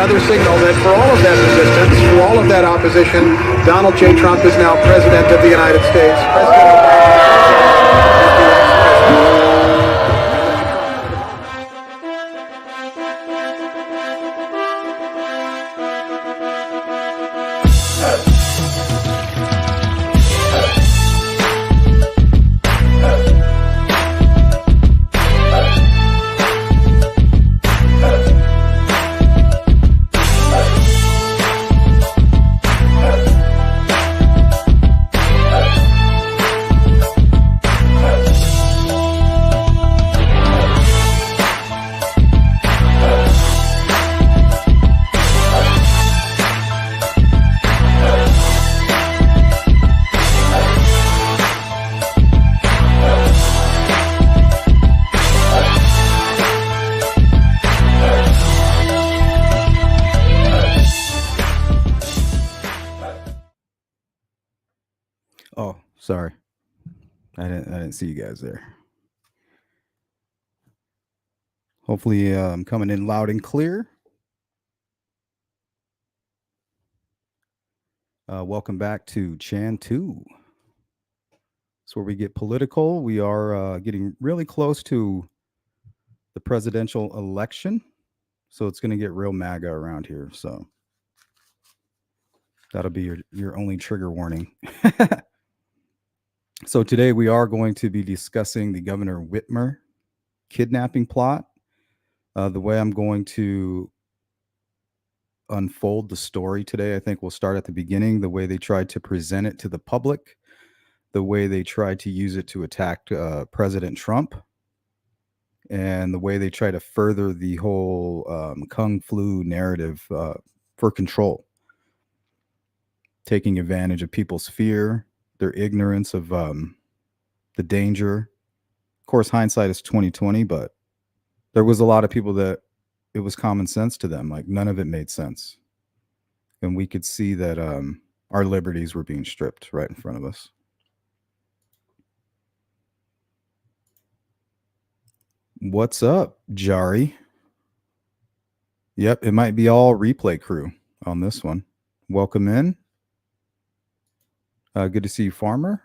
another signal that for all of that resistance, for all of that opposition, Donald J. Trump is now President of the United States. Oh, sorry. I didn't see you guys there. Hopefully I'm coming in loud and clear. Welcome back to Chan 2. It's where we get political. We are getting really close to the presidential election. So it's going to get real MAGA around here. So that'll be your only trigger warning. So today we are going to be discussing the Governor Whitmer kidnapping plot. The way I'm going to unfold the story today, I think we'll start at the beginning, the way they tried to present it to the public, the way they tried to use it to attack President Trump, and the way they try to further the whole Kung Flu narrative for control, taking advantage of people's fear, their ignorance of the danger. Of course, hindsight is 2020, but there was a lot of people that it was common sense to them. Like none of it made sense. And we could see that our liberties were being stripped right in front of us. What's up, Jari? Yep, it might be all replay crew on this one. Welcome in. Good to see you, Farmer.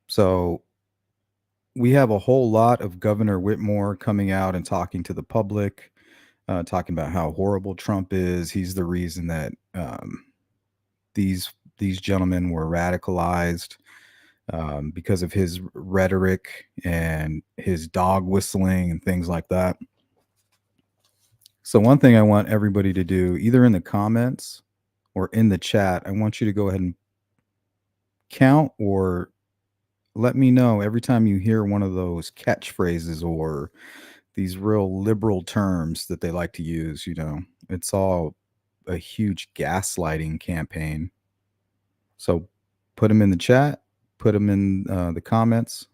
So we have a whole lot of Governor Whitmer coming out and talking to the public, talking about how horrible Trump is. He's the reason that these gentlemen were radicalized because of his rhetoric and his dog whistling and things like that. So one thing I want everybody to do, either in the comments or in the chat, I want you to go ahead and count or let me know every time you hear one of those catchphrases or these real liberal terms that they like to use. You know, it's all a huge gaslighting campaign. So put them in the chat, put them in the comments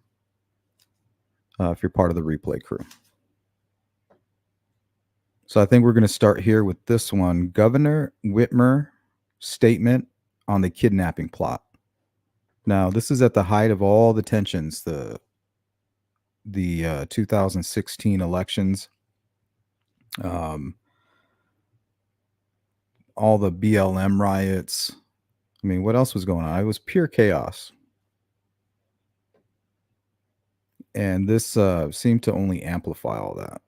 if you're part of the replay crew. So I think we're going to start here with this one. Governor Whitmer statement on the kidnapping plot. Now, this is at the height of all the tensions, the 2016 elections, all the BLM riots. I mean, what else was going on? It was pure chaos. And this seemed to only amplify all that.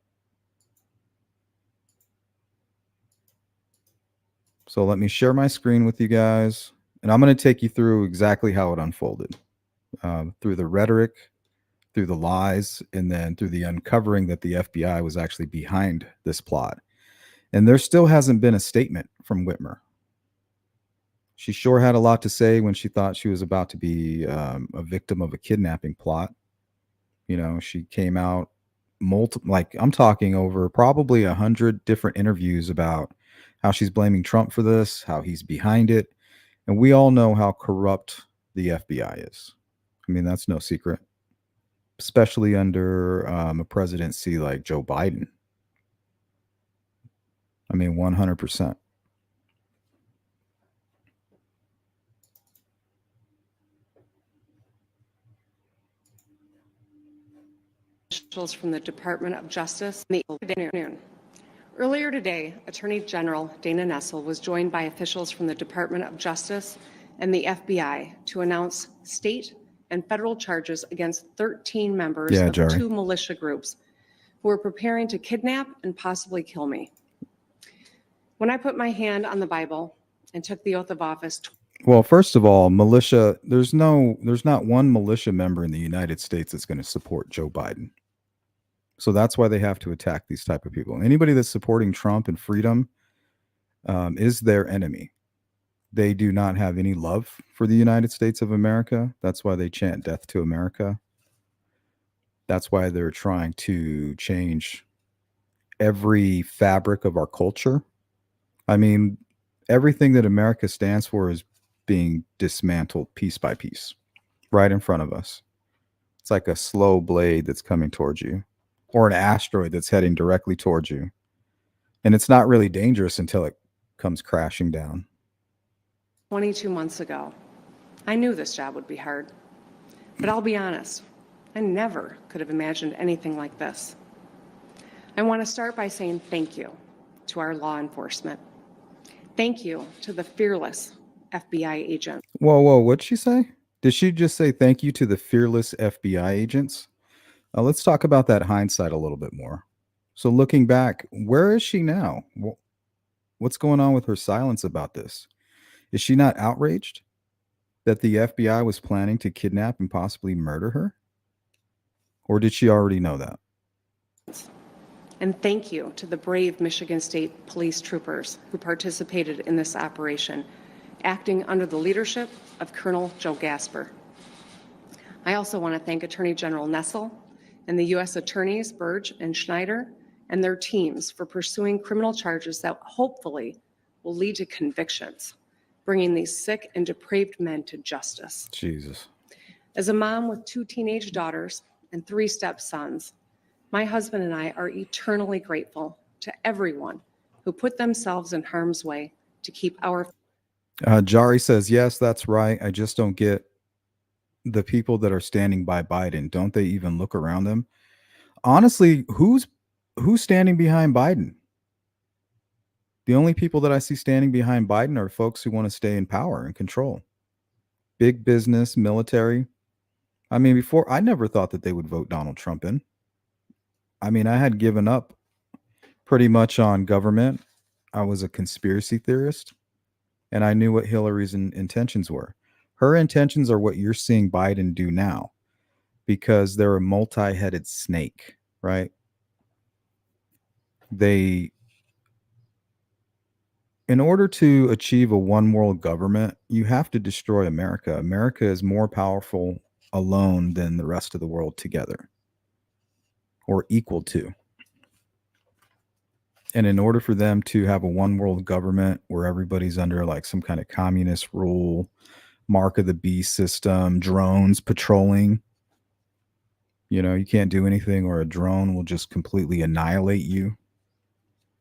So let me share my screen with you guys. And I'm going to take you through exactly how it unfolded, through the rhetoric, through the lies, and then through the uncovering that the FBI was actually behind this plot. And there still hasn't been a statement from Whitmer. She sure had a lot to say when she thought she was about to be a victim of a kidnapping plot. You know, she came out like I'm talking over probably 100 different interviews about how she's blaming Trump for this, how he's behind it. And we all know how corrupt the FBI is. I mean, that's no secret, especially under a presidency like Joe Biden. I mean, 100%. officials from the Department of Justice in the afternoon. Earlier today, Attorney General Dana Nessel was joined by officials from the Department of Justice and the FBI to announce state and federal charges against 13 members of Jerry. 2 militia groups who were preparing to kidnap and possibly kill me. When I put my hand on the Bible and took the oath of office. Well, first of all, militia, there's not one militia member in the United States that's going to support Joe Biden. So that's why they have to attack these type of people. Anybody that's supporting Trump and freedom is their enemy. They do not have any love for the United States of America. That's why they chant death to America. That's why they're trying to change every fabric of our culture. I mean, everything that America stands for is being dismantled piece by piece right in front of us. It's like a slow blade that's coming towards you, or an asteroid that's heading directly towards you. And it's not really dangerous until it comes crashing down. 22 months ago, I knew this job would be hard, but I'll be honest, I never could have imagined anything like this. I want to start by saying thank you to our law enforcement. Thank you to the fearless FBI agents. Whoa, what'd she say? Did she just say thank you to the fearless FBI agents? Let's talk about that hindsight a little bit more. So looking back, where is she now? What's going on with her silence about this? Is she not outraged that the FBI was planning to kidnap and possibly murder her? Or did she already know that? And thank you to the brave Michigan State police troopers who participated in this operation, acting under the leadership of Colonel Joe Gasper. I also want to thank Attorney General Nessel and the U.S. Attorneys Burge and Schneider and their teams for pursuing criminal charges that hopefully will lead to convictions, bringing these sick and depraved men to justice. Jesus. As a mom with 2 teenage daughters and 3 stepsons, my husband and I are eternally grateful to everyone who put themselves in harm's way to keep our. Jari says, yes, that's right. I just don't get the people that are standing by Biden. Don't they even look around them? Honestly, who's standing behind Biden? The only people that I see standing behind Biden are folks who want to stay in power and control. Big business, military. I mean, before, I never thought that they would vote Donald Trump in. I mean, I had given up pretty much on government. I was a conspiracy theorist, and I knew what Hillary's intentions were. Her intentions are what you're seeing Biden do now, because they're a multi-headed snake, right? In order to achieve a one world government, you have to destroy America. America is more powerful alone than the rest of the world together, or equal to. And in order for them to have a one world government where everybody's under like some kind of communist rule, mark of the beast system, drones patrolling, you can't do anything, or a drone will just completely annihilate you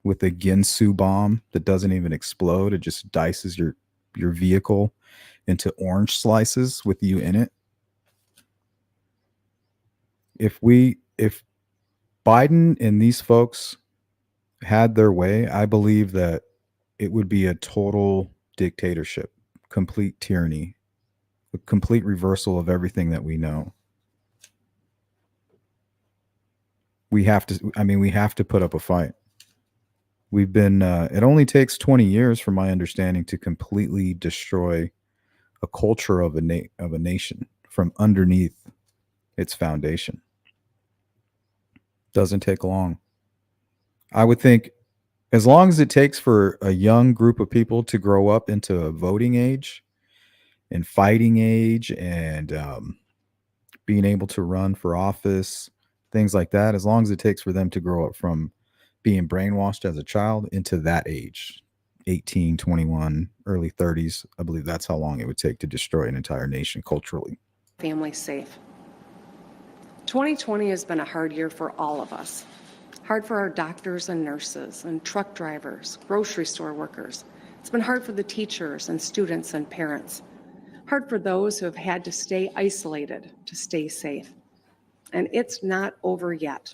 with a Ginsu bomb that doesn't even explode. It just dices your vehicle into orange slices with you in it. If Biden and these folks had their way, I believe that it would be a total dictatorship, complete tyranny, a complete reversal of everything that we know. We have to put up a fight. We've been, it only takes 20 years, from my understanding, to completely destroy a culture of a nation from underneath its foundation. Doesn't take long. I would think as long as it takes for a young group of people to grow up into a voting age and fighting age and being able to run for office, things like that, as long as it takes for them to grow up from being brainwashed as a child into that age, 18, 21, early 30s, I believe that's how long it would take to destroy an entire nation culturally. Family safe. 2020 has been a hard year for all of us. Hard for our doctors and nurses and truck drivers, grocery store workers. It's been hard for the teachers and students and parents. Hard for those who have had to stay isolated to stay safe. And it's not over yet.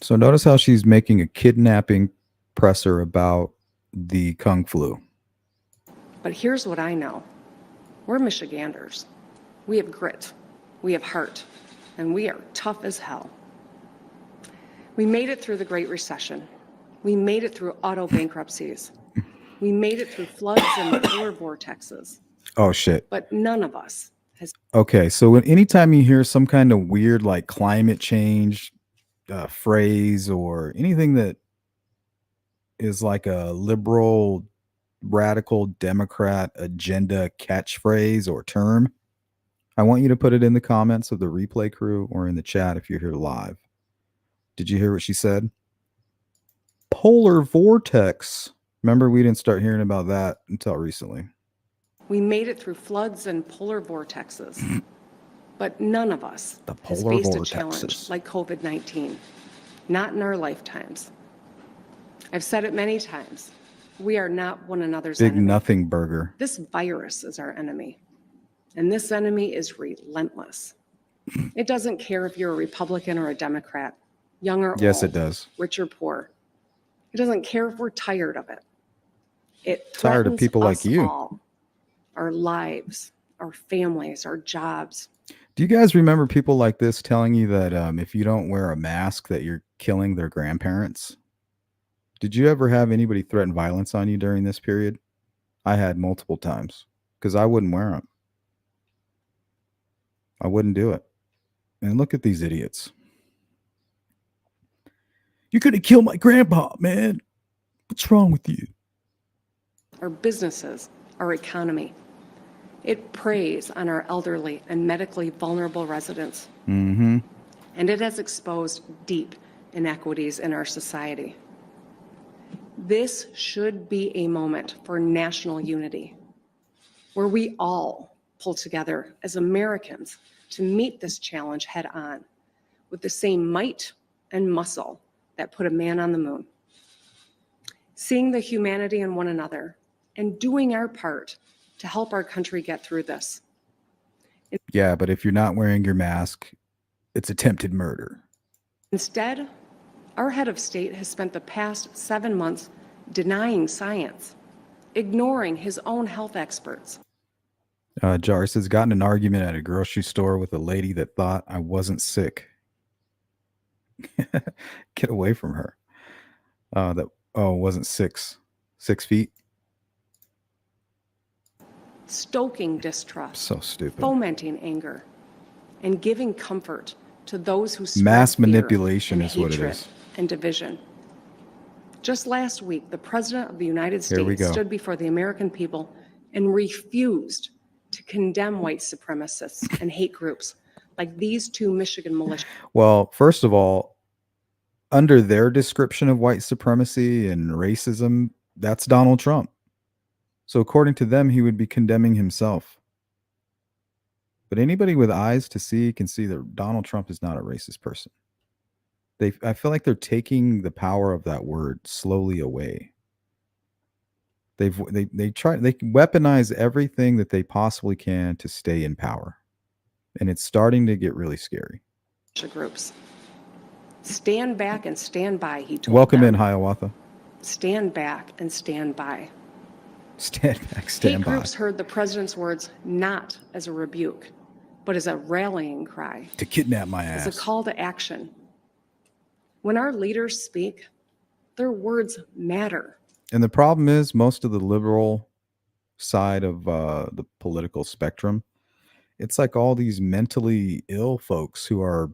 So notice how she's making a kidnapping presser about the Kung flu. But here's what I know. We're Michiganders. We have grit, we have heart, and we are tough as hell. We made it through the Great Recession. We made it through auto bankruptcies. We made it through floods and polar vortexes. Oh shit. But none of us has. Okay, so anytime you hear some kind of weird like climate change phrase or anything that is like a liberal radical Democrat agenda catchphrase or term, I want you to put it in the comments of the replay crew or in the chat if you're here live. Did you hear what she said? Polar vortex. Remember, we didn't start hearing about that until recently. We made it through floods and polar vortexes. But none of us The has polar faced a vortexes. challenge like COVID-19. Not in our lifetimes. I've said it many times. We are not one another's Big enemy. nothing burger. This virus is our enemy. And this enemy is relentless. It doesn't care if you're a Republican or a Democrat, young or old. Yes, it does. Rich or poor. It doesn't care if we're tired of it. It Tired of threatens people like us you. all, our lives, our families, our jobs. Do you guys remember people like this telling you that if you don't wear a mask that you're killing their grandparents? Did you ever have anybody threaten violence on you during this period? I had multiple times because I wouldn't wear them. I wouldn't do it. And look at these idiots. You're going to kill my grandpa, man. What's wrong with you? Our businesses, our economy. It preys on our elderly and medically vulnerable residents. Mm-hmm. And it has exposed deep inequities in our society. This should be a moment for national unity, where we all pull together as Americans to meet this challenge head on with the same might and muscle that put a man on the moon. Seeing the humanity in one another and doing our part to help our country get through this. Yeah, but if you're not wearing your mask, it's attempted murder. Instead, our head of state has spent the past 7 months denying science, ignoring his own health experts. Jar says, got in an argument at a grocery store with a lady that thought I wasn't sick. Get away from her. Wasn't 6 feet. Stoking distrust, So stupid. fomenting anger, and giving comfort to those who spread Mass fear manipulation and is what it hatred is. and division. Just last week, the President of the United Here we States go. stood before the American people and refused to condemn white supremacists and hate groups like these two Michigan militias. Well, first of all, under their description of white supremacy and racism, that's Donald Trump. So according to them, he would be condemning himself. But anybody with eyes to see can see that Donald Trump is not a racist person. I feel like they're taking the power of that word slowly away. They weaponize everything that they possibly can to stay in power. And it's starting to get really scary. Groups. Stand back and stand by, he told Welcome them. in, Hiawatha. Stand back and stand by. Stand back, stand Hate by. groups heard the president's words not as a rebuke, but as a rallying cry, To kidnap my as ass. a call to action. When our leaders speak, their words matter. And the problem is most of the liberal side of the political spectrum, it's like all these mentally ill folks who are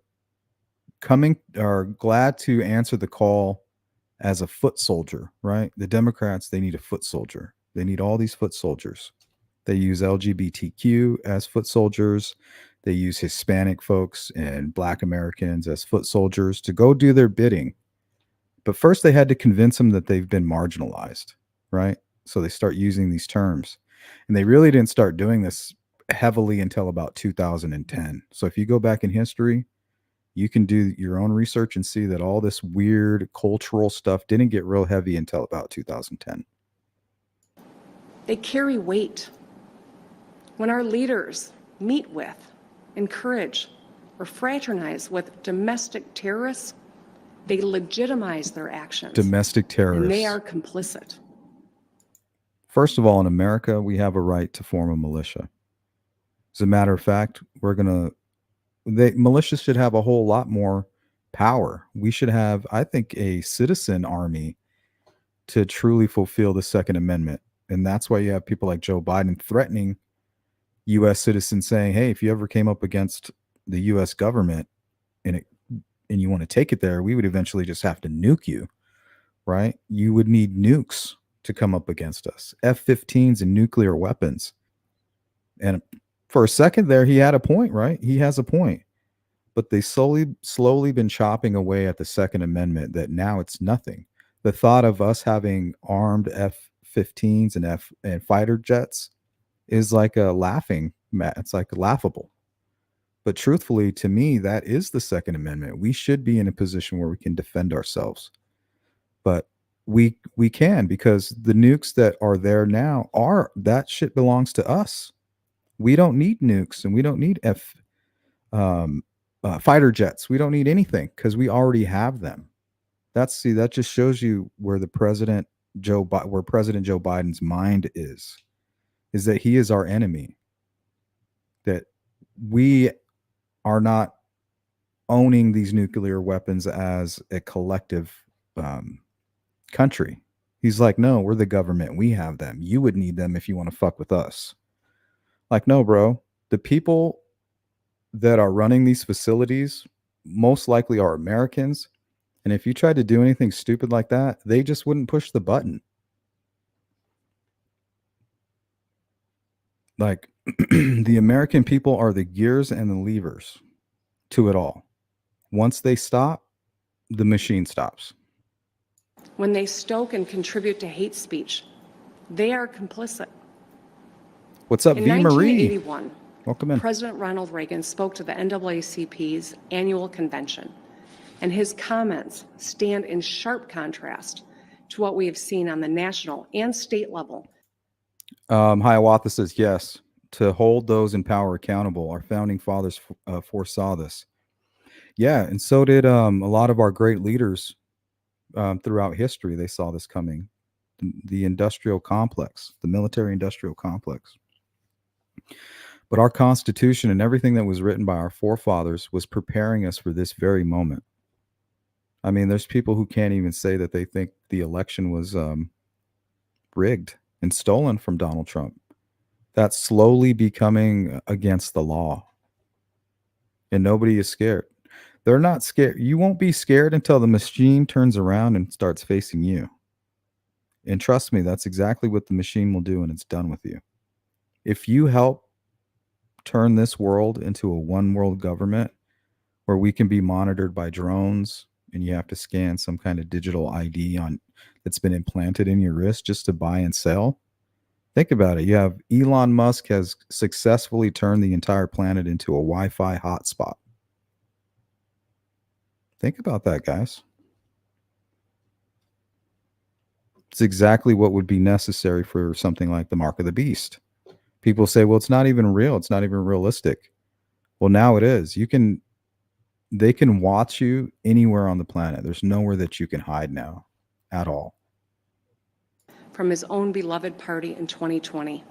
glad to answer the call as a foot soldier, right? The Democrats, they need a foot soldier. They need all these foot soldiers. They use LGBTQ as foot soldiers. They use Hispanic folks and Black Americans as foot soldiers to go do their bidding. But first they had to convince them that they've been marginalized, right? So they start using these terms. And they really didn't start doing this heavily until about 2010. So if you go back in history, you can do your own research and see that all this weird cultural stuff didn't get real heavy until about 2010. They carry weight. When our leaders meet with, encourage, or fraternize with domestic terrorists, they legitimize their actions. Domestic And they terrorists. are complicit. First of all, in America, we have a right to form a militia. As a matter of fact, militias should have a whole lot more power. We should have, I think, a citizen army to truly fulfill the Second Amendment. And that's why you have people like Joe Biden threatening U.S. citizens, saying, hey, if you ever came up against the U.S. government and you want to take it there, we would eventually just have to nuke you, right? You would need nukes to come up against us, F-15s and nuclear weapons. And for a second there, he had a point, right? He has a point. But they slowly been chopping away at the Second Amendment that now it's nothing. The thought of us having armed F-15s and fighter jets is like it's like laughable. But truthfully, to me, that is the Second Amendment. We should be in a position where we can defend ourselves. But we can, because the nukes that are there now that shit belongs to us. We don't need nukes, and we don't need fighter jets. We don't need anything because we already have them. That just shows you where President Joe Biden's mind is that he is our enemy. That we are not owning these nuclear weapons as a collective country. He's like, no, we're the government. We have them. You would need them if you want to fuck with us. Like, no, bro. The people that are running these facilities most likely are Americans. And if you tried to do anything stupid like that, they just wouldn't push the button. Like, the American people are the gears and the levers to it all. Once they stop, the machine stops. When they stoke and contribute to hate speech, they are complicit. What's up, In V. Marie? 1981, Welcome in. President Ronald Reagan spoke to the NAACP's annual convention, and his comments stand in sharp contrast to what we have seen on the national and state level. Hiawatha says yes, to hold those in power accountable. Our founding fathers foresaw this. Yeah, and so did a lot of our great leaders throughout history. They saw this coming. The industrial complex, the military-industrial complex. But our Constitution and everything that was written by our forefathers was preparing us for this very moment. I mean, there's people who can't even say that they think the election was rigged and stolen from Donald Trump. That's slowly becoming against the law. And nobody is scared. They're not scared. You won't be scared until the machine turns around and starts facing you. And trust me, that's exactly what the machine will do, and it's done with you. If you help turn this world into a one world government where we can be monitored by drones and you have to scan some kind of digital ID that's been implanted in your wrist just to buy and sell. Think about it. You have Elon Musk has successfully turned the entire planet into a Wi-Fi hotspot. Think about that, guys. It's exactly what would be necessary for something like the Mark of the Beast. People say, well, it's not even real. It's not even realistic. Well, now it is. They can watch you anywhere on the planet. There's nowhere that you can hide now at all. From his own beloved party in 2020.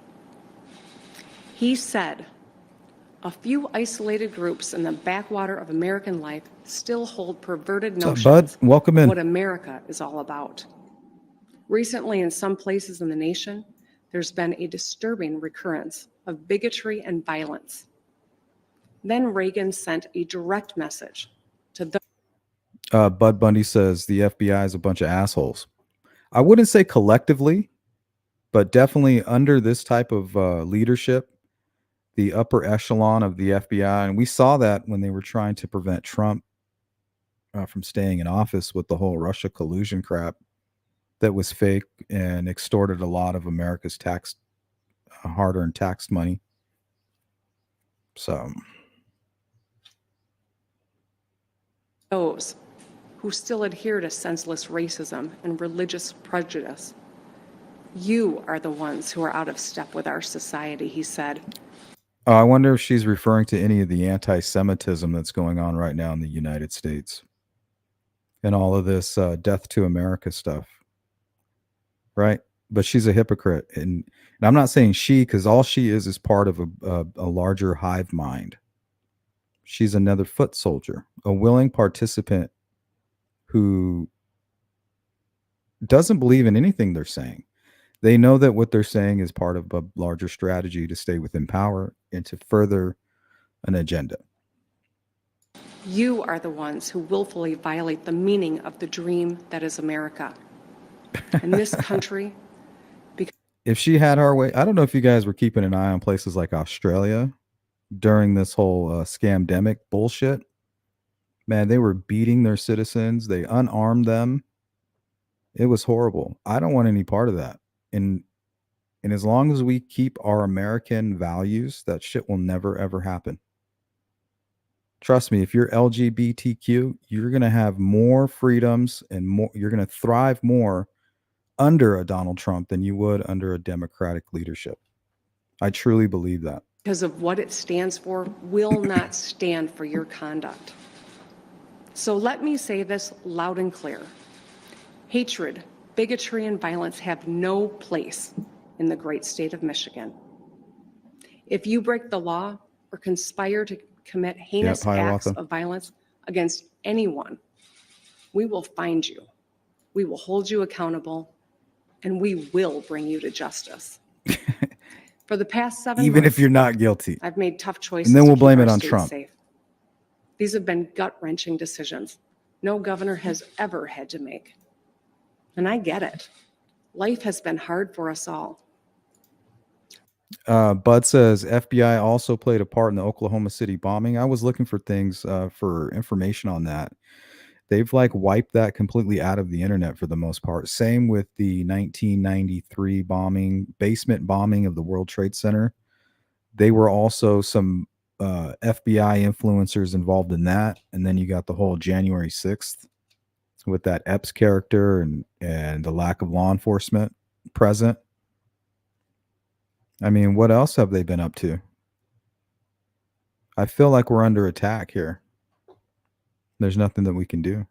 He said, a few isolated groups in the backwater of American life still hold perverted notions Bud? Welcome in. of what America is all about. Recently, in some places in the nation, there's been a disturbing recurrence of bigotry and violence. Then Reagan sent a direct message to the Bud Bundy says the FBI is a bunch of assholes. I wouldn't say collectively, but definitely under this type of leadership, the upper echelon of the FBI. And we saw that when they were trying to prevent Trump from staying in office with the whole Russia collusion crap that was fake and extorted a lot of America's hard-earned tax money. So those who still adhere to senseless racism and religious prejudice. You are the ones who are out of step with our society, he said. I wonder if she's referring to any of the anti-Semitism that's going on right now in the United States and all of this death to America stuff, right? But she's a hypocrite, and I'm not saying she, because all she is part of a larger hive mind. She's another foot soldier, a willing participant who doesn't believe in anything they're saying. They know that what they're saying is part of a larger strategy to stay within power and to further an agenda. You are the ones who willfully violate the meaning of the dream that is America. And this country, If she had her way, I don't know if you guys were keeping an eye on places like Australia during this whole scamdemic bullshit. Man, they were beating their citizens. They unarmed them. It was horrible. I don't want any part of that. And as long as we keep our American values, that shit will never ever happen. Trust me, if you're LGBTQ, you're going to have more freedoms and more, you're going to thrive more under a Donald Trump than you would under a Democratic leadership. I truly believe that. because of what it stands for, will not stand for your conduct. So let me say this loud and clear. Hatred, bigotry, and violence have no place in the great state of Michigan. If you break the law or conspire to commit heinous acts of violence against anyone, we will find you, we will hold you accountable, and we will bring you to justice. For the past 7 months, Even if you're not guilty. I've made tough choices. And then we'll to blame keep it our on state Trump. safe. These have been gut-wrenching decisions no governor has ever had to make. And I get it. Life has been hard for us all. Bud says FBI also played a part in the Oklahoma City bombing. I was looking for things for information on that. They've like wiped that completely out of the internet for the most part. Same with the 1993 bombing, basement bombing of the World Trade Center. They were also some FBI influencers involved in that. And then you got the whole January 6th with that Epps character and the lack of law enforcement present. I mean, what else have they been up to? I feel like we're under attack here. There's nothing that we can do.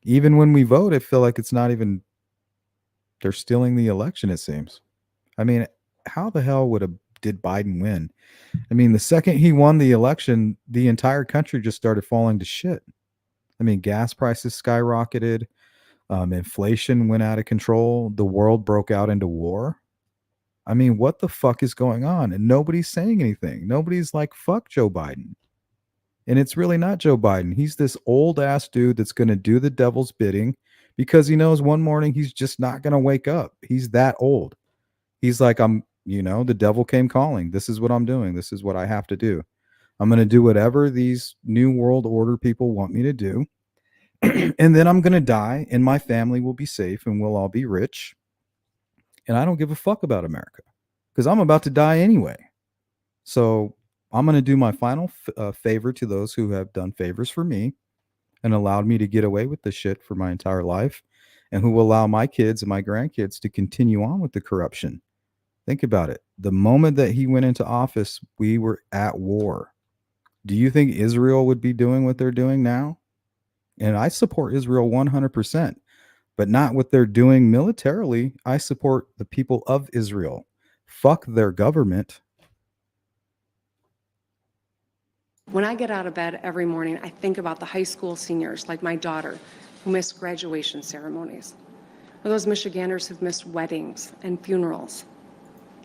Even when we vote, I feel like it's not even, they're stealing the election, it seems. I mean, how the hell did Biden win? I mean, the second he won the election, the entire country just started falling to shit. I mean, gas prices skyrocketed. Inflation went out of control. The world broke out into war. I mean, what the fuck is going on? And nobody's saying anything. Nobody's like, fuck Joe Biden. And it's really not Joe Biden. He's this old ass dude that's going to do the devil's bidding because he knows one morning he's just not going to wake up. He's that old. He's like, the devil came calling. This is what I'm doing. This is what I have to do. I'm going to do whatever these new world order people want me to do. And then I'm going to die and my family will be safe and we'll all be rich. And I don't give a fuck about America because I'm about to die anyway. So I'm going to do my final favor to those who have done favors for me and allowed me to get away with this shit for my entire life and who will allow my kids and my grandkids to continue on with the corruption. Think about it. The moment that he went into office, we were at war. Do you think Israel would be doing what they're doing now? And I support Israel 100%. But not what they're doing militarily. I support the people of Israel. Fuck their government. When I get out of bed every morning, I think about the high school seniors, like my daughter, who missed graduation ceremonies, or those Michiganders who've missed weddings and funerals.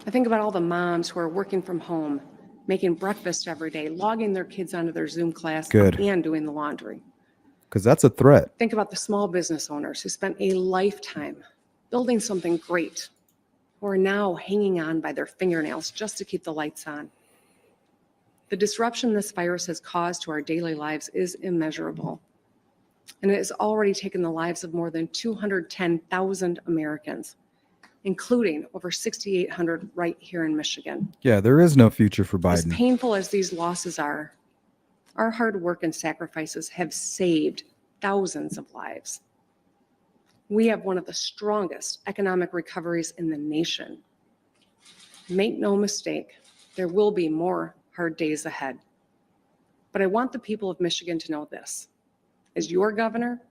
I think about all the moms who are working from home, making breakfast every day, logging their kids onto their Zoom class, and doing the laundry. Because that's a threat. Think about the small business owners who spent a lifetime building something great, who are now hanging on by their fingernails just to keep the lights on. The disruption this virus has caused to our daily lives is immeasurable, and it has already taken the lives of more than 210,000 Americans, including over 6,800 right here in Michigan. Yeah, there is no future for Biden. As painful as these losses are, our hard work and sacrifices have saved thousands of lives. We have one of the strongest economic recoveries in the nation. Make no mistake, There will be more hard days ahead. But I want the people of Michigan to know this. As your governor,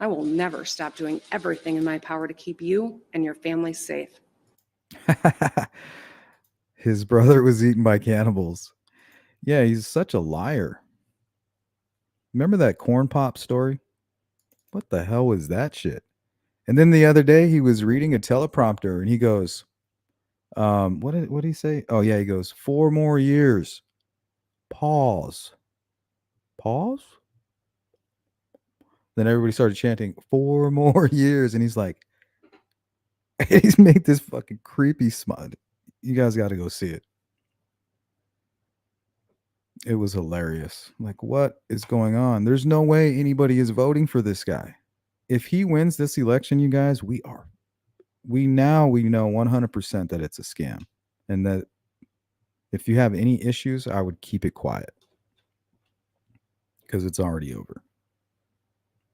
I will never stop doing everything in my power to keep you and your family safe. His brother was eaten by cannibals. Yeah, he's such a liar. Remember that corn pop story? What the hell was that shit? And then the other day he was reading a teleprompter and he goes, what did he say? Oh yeah, he goes, 4 more years. Pause. Pause? Then everybody started chanting 4 more years, and he's like, he's made this fucking creepy smile. You guys got to go see it. It was hilarious. Like, what is going on? There's no way anybody is voting for this guy. If he wins this election, you guys, we know 100% that it's a scam, and that if you have any issues, I would keep it quiet because it's already over.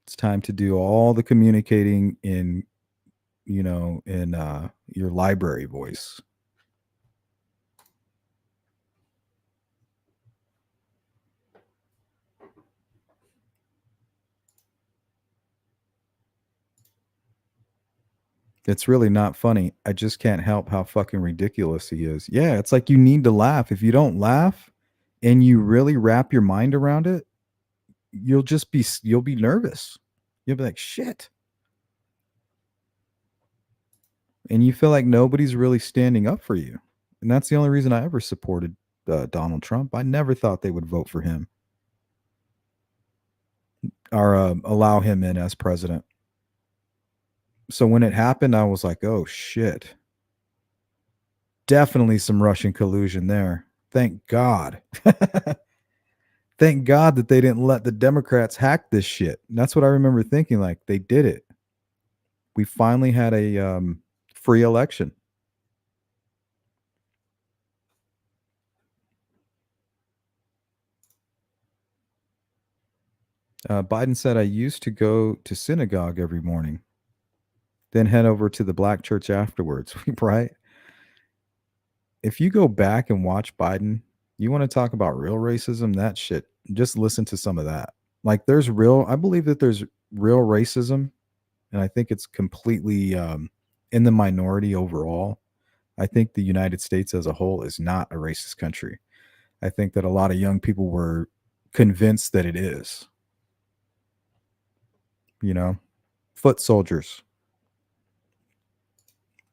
It's time to do all the communicating in your library voice. It's really not funny. I just can't help how fucking ridiculous he is. Yeah, it's like you need to laugh. If you don't laugh and you really wrap your mind around it, you'll be nervous. You'll be like, shit. And you feel like nobody's really standing up for you. And that's the only reason I ever supported Donald Trump. I never thought they would vote for him or allow him in as president. So when it happened, I was like, oh shit. Definitely some Russian collusion there. Thank God. Thank God that they didn't let the Democrats hack this shit. And that's what I remember thinking, like, they did it. We finally had a free election. Biden said, I used to go to synagogue every morning, then head over to the black church afterwards, right? If you go back and watch Biden, you want to talk about real racism, that shit, just listen to some of that. Like, I believe that there's real racism, and I think it's completely in the minority overall. I think the United States as a whole is not a racist country. I think that a lot of young people were convinced that it is. Foot soldiers,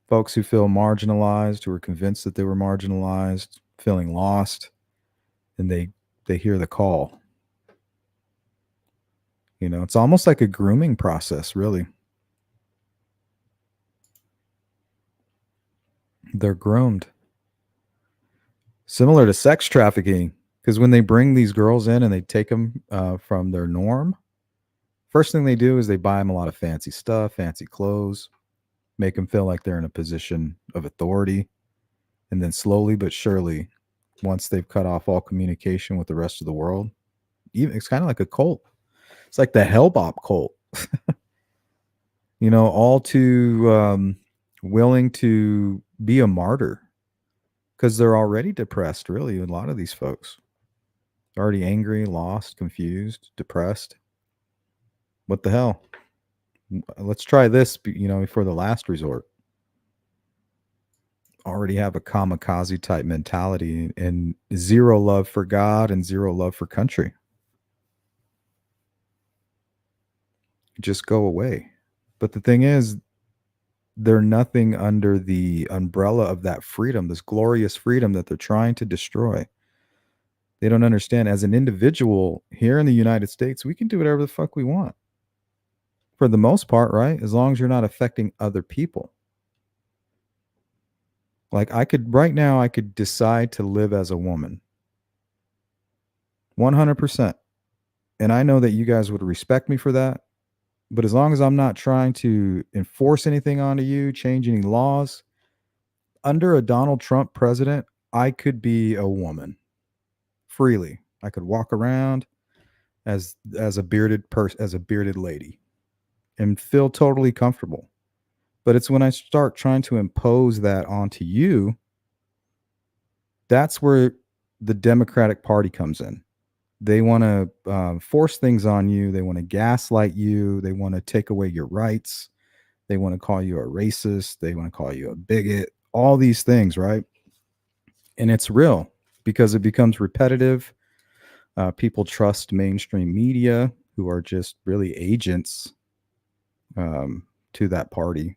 folks who feel marginalized, who are convinced that they were marginalized, feeling lost, and they hear the call. It's almost like a grooming process, really. They're groomed. Similar to sex trafficking, because when they bring these girls in and they take them from their norm, first thing they do is they buy them a lot of fancy stuff, fancy clothes, make them feel like they're in a position of authority. And then slowly but surely, once they've cut off all communication with the rest of the world, it's kind of like a cult. It's like the Hellbop cult. All too willing to be a martyr because they're already depressed, really. A lot of these folks already angry, lost, confused, depressed. What the hell? Let's try this, for the last resort. Already have a kamikaze type mentality and zero love for God and zero love for country. Just go away. But the thing is, they're nothing under the umbrella of that freedom, this glorious freedom that they're trying to destroy. They don't understand. As an individual here in the United States, we can do whatever the fuck we want. For the most part, right? As long as you're not affecting other people. Like right now, I could decide to live as a woman. 100%. And I know that you guys would respect me for that. But as long as I'm not trying to enforce anything onto you, change any laws, under a Donald Trump president, I could be a woman freely. I could walk around as a bearded lady and feel totally comfortable. But it's when I start trying to impose that onto you That's where the Democratic Party comes in. They want to force things on you. They want to gaslight you. They want to take away your rights. They want to call you a racist. They want to call you a bigot. All these things, right? And it's real because it becomes repetitive. People trust mainstream media, who are just really agents to that party,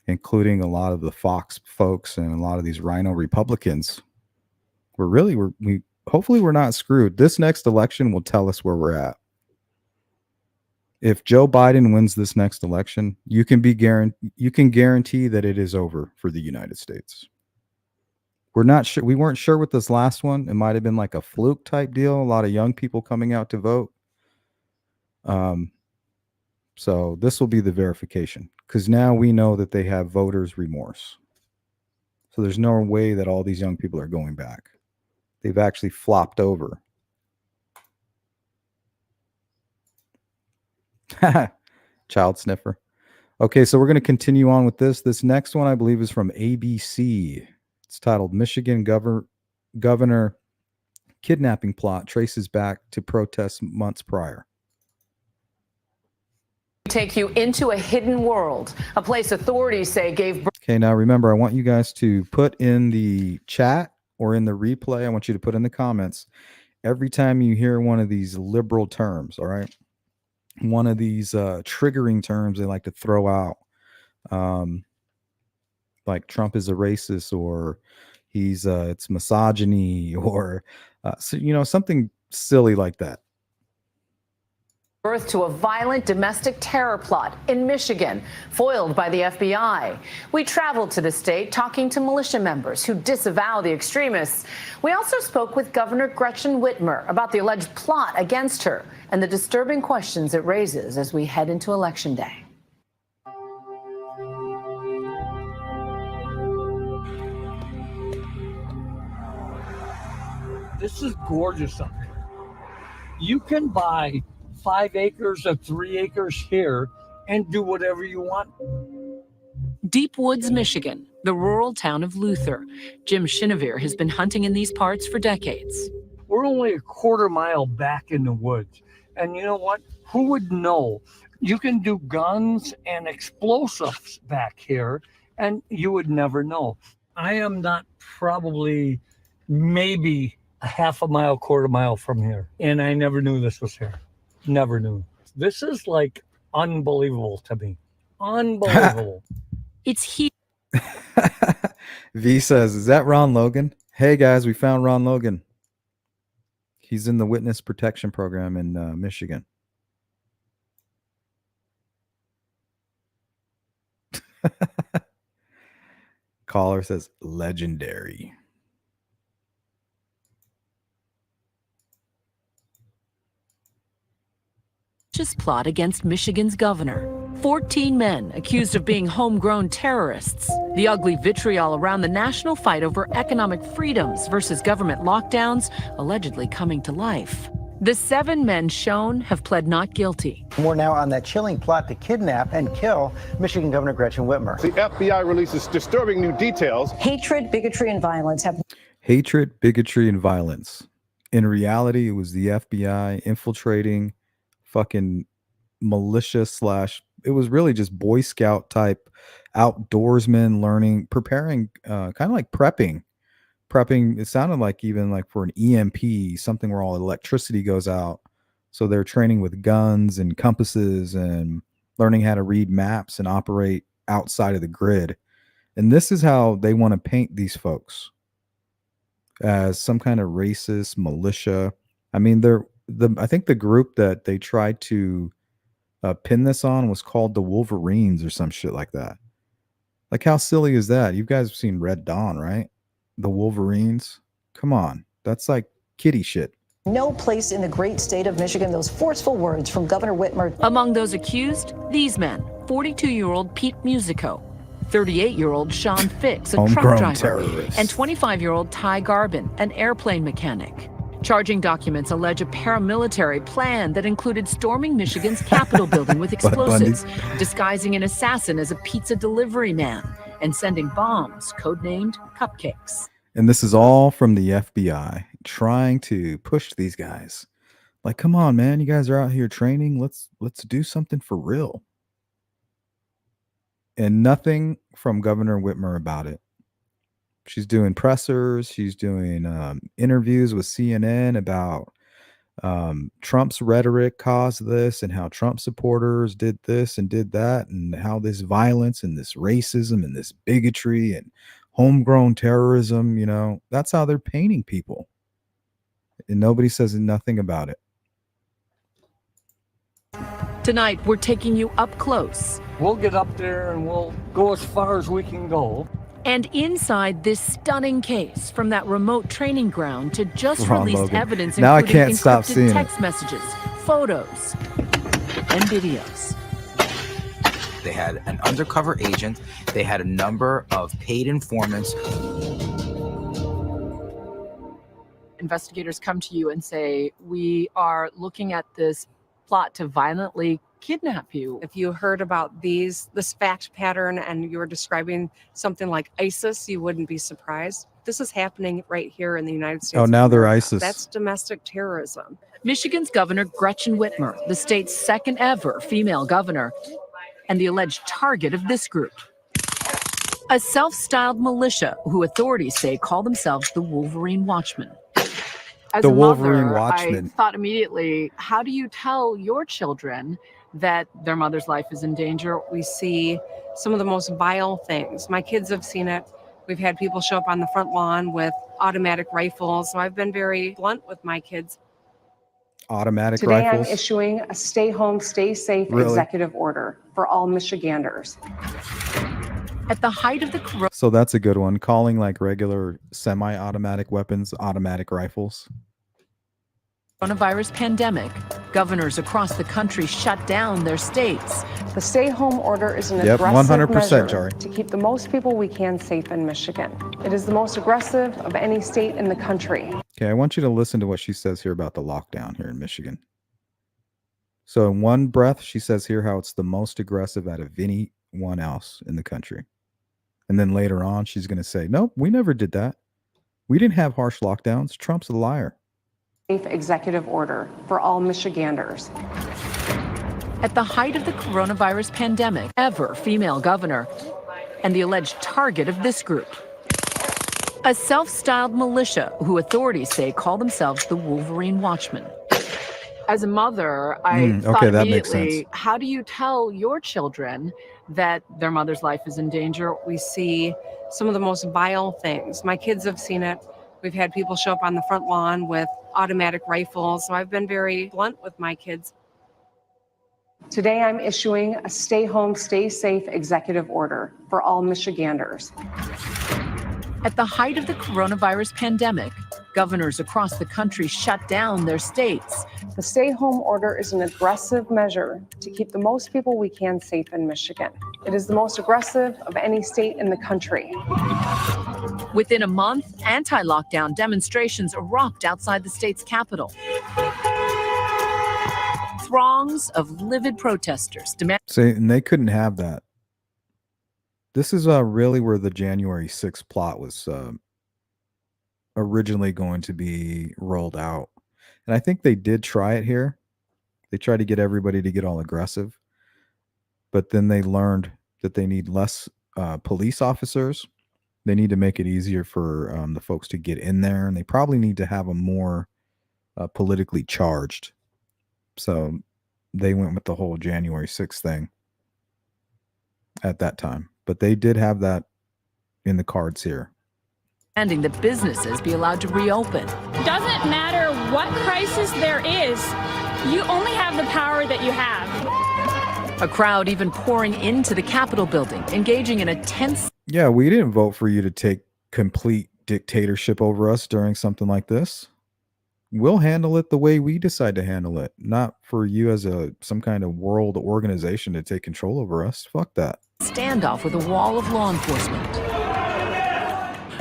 including a lot of the Fox folks and a lot of these Rhino Republicans. Hopefully we're not screwed. This next election will tell us where we're at. If Joe Biden wins this next election, you can guarantee that it is over for the United States. We're not sure. We weren't sure with this last one. It might have been like a fluke type deal. A lot of young people coming out to vote. So this will be the verification, because now we know that they have voters' remorse. So there's no way that all these young people are going back. They've actually flopped over. Child sniffer. Okay, so we're going to continue on with this. This next one, I believe, is from ABC. It's titled Michigan Governor Kidnapping Plot Traces Back to Protests Months Prior. Take you into a hidden world, a place authorities say gave birth. Okay, now remember, I want you guys to put in the chat or in the replay, I want you to put in the comments every time you hear one of these liberal terms, all right? One of these triggering terms they like to throw out, like Trump is a racist, or it's misogyny, or something silly like that. Birth to a violent domestic terror plot in Michigan, foiled by the FBI. We traveled to the state talking to militia members who disavow the extremists. We also spoke with Governor Gretchen Whitmer about the alleged plot against her and the disturbing questions it raises as we head into Election Day. This is gorgeous up here. You can buy 5 acres or 3 acres here and do whatever you want. Deep Woods, Michigan, the rural town of Luther. Jim Chinevere has been hunting in these parts for decades. We're only a quarter mile back in the woods. And you know what? Who would know? You can do guns and explosives back here, and you would never know. I am not probably maybe a half a mile, quarter mile from here. And I never knew this was here. Never knew. This is like unbelievable to me. Unbelievable. It's here. V says, is that Ron Logan? Hey guys, we found Ron Logan. He's in the witness protection program in Michigan. Caller says legendary. Plot against Michigan's governor. 14 men accused of being homegrown terrorists. The ugly vitriol around the national fight over economic freedoms versus government lockdowns allegedly coming to life. The 7 men shown have pled not guilty. More now on that chilling plot to kidnap and kill Michigan Governor Gretchen Whitmer. The FBI releases disturbing new details. Hatred, bigotry, and violence have... Hatred, bigotry, and violence. In reality, it was the FBI infiltrating fucking militia / it was really just Boy Scout type outdoorsmen learning, preparing, kind of like prepping. It sounded like even like for an EMP, something where all electricity goes out. So they're training with guns and compasses and learning how to read maps and operate outside of the grid. And this is how they want to paint these folks, as some kind of racist militia. I mean, I think the group that they tried to pin this on was called the Wolverines or some shit like that. Like, how silly is that? You guys have seen Red Dawn, right? The Wolverines. Come on. That's like kiddie shit. No place in the great state of Michigan. Those forceful words from Governor Whitmer. Among those accused, these men: 42-year-old Pete Musico, 38-year-old Sean Fix, a truck driver, terrorist, and 25-year-old Ty Garbin, an airplane mechanic. Charging documents allege a paramilitary plan that included storming Michigan's Capitol building with explosives, disguising an assassin as a pizza delivery man, and sending bombs, codenamed Cupcakes. And this is all from the FBI trying to push these guys. Like, come on, man, you guys are out here training. Let's do something for real. And nothing from Governor Whitmer about it. She's doing pressers. She's doing interviews with CNN about Trump's rhetoric caused this and how Trump supporters did this and did that and how this violence and this racism and this bigotry and homegrown terrorism, you know, that's how they're painting people. And nobody says nothing about it. Tonight, we're taking you up close We'll get up there and we'll go as far as we can go. and inside this stunning case, from that remote training ground to just Ron released Logan. evidence, Now I including can't stop encrypted seeing it. text messages, photos, and videos. They had an undercover agent. They had a number of paid informants. Investigators come to you and say, we are looking at this plot to violently kidnap you. If you heard about this fact pattern and you were describing something like ISIS, you wouldn't be surprised. This is happening right here in the United States. Oh, now of they're America. ISIS. That's domestic terrorism. Michigan's Governor Gretchen Whitmer, the state's second ever female governor, and the alleged target of this group. A self-styled militia who authorities say call themselves the Wolverine Watchmen. As The a Wolverine mother, Watchman. I thought immediately, how do you tell your children that their mother's life is in danger? We see some of the most vile things. My kids have seen it. We've had people show up on the front lawn with automatic rifles. So I've been very blunt with my kids. Automatic Today rifles. I'm issuing a stay home, stay safe Really? executive order for all Michiganders. At the height of the So that's a good one. Calling like regular semi-automatic weapons automatic rifles. coronavirus pandemic, governors across the country shut down their states. The stay home order is an Yep, aggressive 100%, measure Jari. to keep the most people we can safe in Michigan. It is the most aggressive of any state in the country. Okay, I want you to listen to what she says here about the lockdown here in Michigan. So in one breath, she says here how it's the most aggressive out of anyone else in the country. And then later on, she's going to say, nope, we never did that. We didn't have harsh lockdowns. Trump's a liar. Safe executive order for all Michiganders. At the height of the coronavirus pandemic, ever female governor, and the alleged target of this group. A self-styled militia who authorities say call themselves the Wolverine Watchmen. As a mother, I thought okay, that makes immediately, sense. how do you tell your children that their mother's life is in danger? We see some of the most vile things. My kids have seen it. We've had people show up on the front lawn with automatic rifles. So I've been very blunt with my kids. Today I'm issuing a stay home, stay safe executive order for all Michiganders. At the height of the coronavirus pandemic, governors across the country shut down their states. The stay home order is an aggressive measure to keep the most people we can safe in Michigan. It is the most aggressive of any state in the country. Within a month, anti-lockdown demonstrations erupt outside the state's capital. Throngs of livid protesters demand. See, and they couldn't have that. This is really where the January 6th plot was originally going to be rolled out. And I think they did try it here. They tried to get everybody to get all aggressive. But then they learned that they need less police officers. They need to make it easier for the folks to get in there. And they probably need to have them more politically charged. So they went with the whole January 6th thing at that time. But they did have that in the cards here. Demanding that businesses be allowed to reopen. Doesn't matter what crisis there is, you only have the power that you have. A crowd even pouring into the Capitol building, engaging in a tense. Yeah, we didn't vote for you to take complete dictatorship over us during something like this. We'll handle it the way we decide to handle it, not for you as some kind of world organization to take control over us. Fuck that. Standoff with a wall of law enforcement.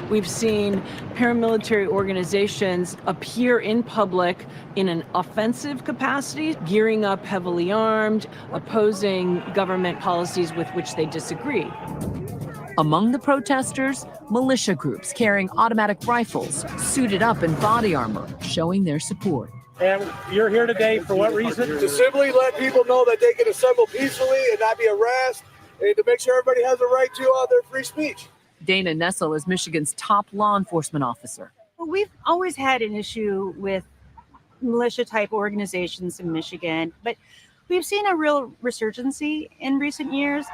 We've seen paramilitary organizations appear in public in an offensive capacity, gearing up heavily armed, opposing government policies with which they disagree. Among the protesters, militia groups carrying automatic rifles, suited up in body armor, showing their support. And you're here today for what reason? To simply let people know that they can assemble peacefully and not be harassed, and to make sure everybody has a right to their free speech. Dana Nessel is Michigan's top law enforcement officer. We've always had an issue with militia-type organizations in Michigan, but we've seen a real resurgency in recent years.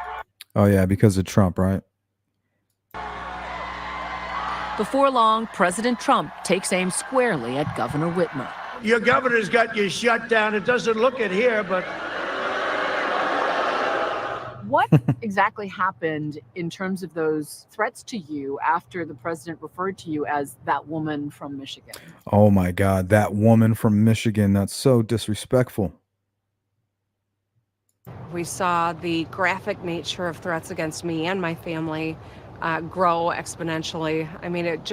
Oh, yeah, because of Trump, right? Before long, President Trump takes aim squarely at Governor Whitmer. Your governor's got you shut down. It doesn't look it here, but... What exactly happened in terms of those threats to you after the president referred to you as that woman from Michigan? Oh, my God, that woman from Michigan. That's so disrespectful. We saw the graphic nature of threats against me and my family grow exponentially. I mean, it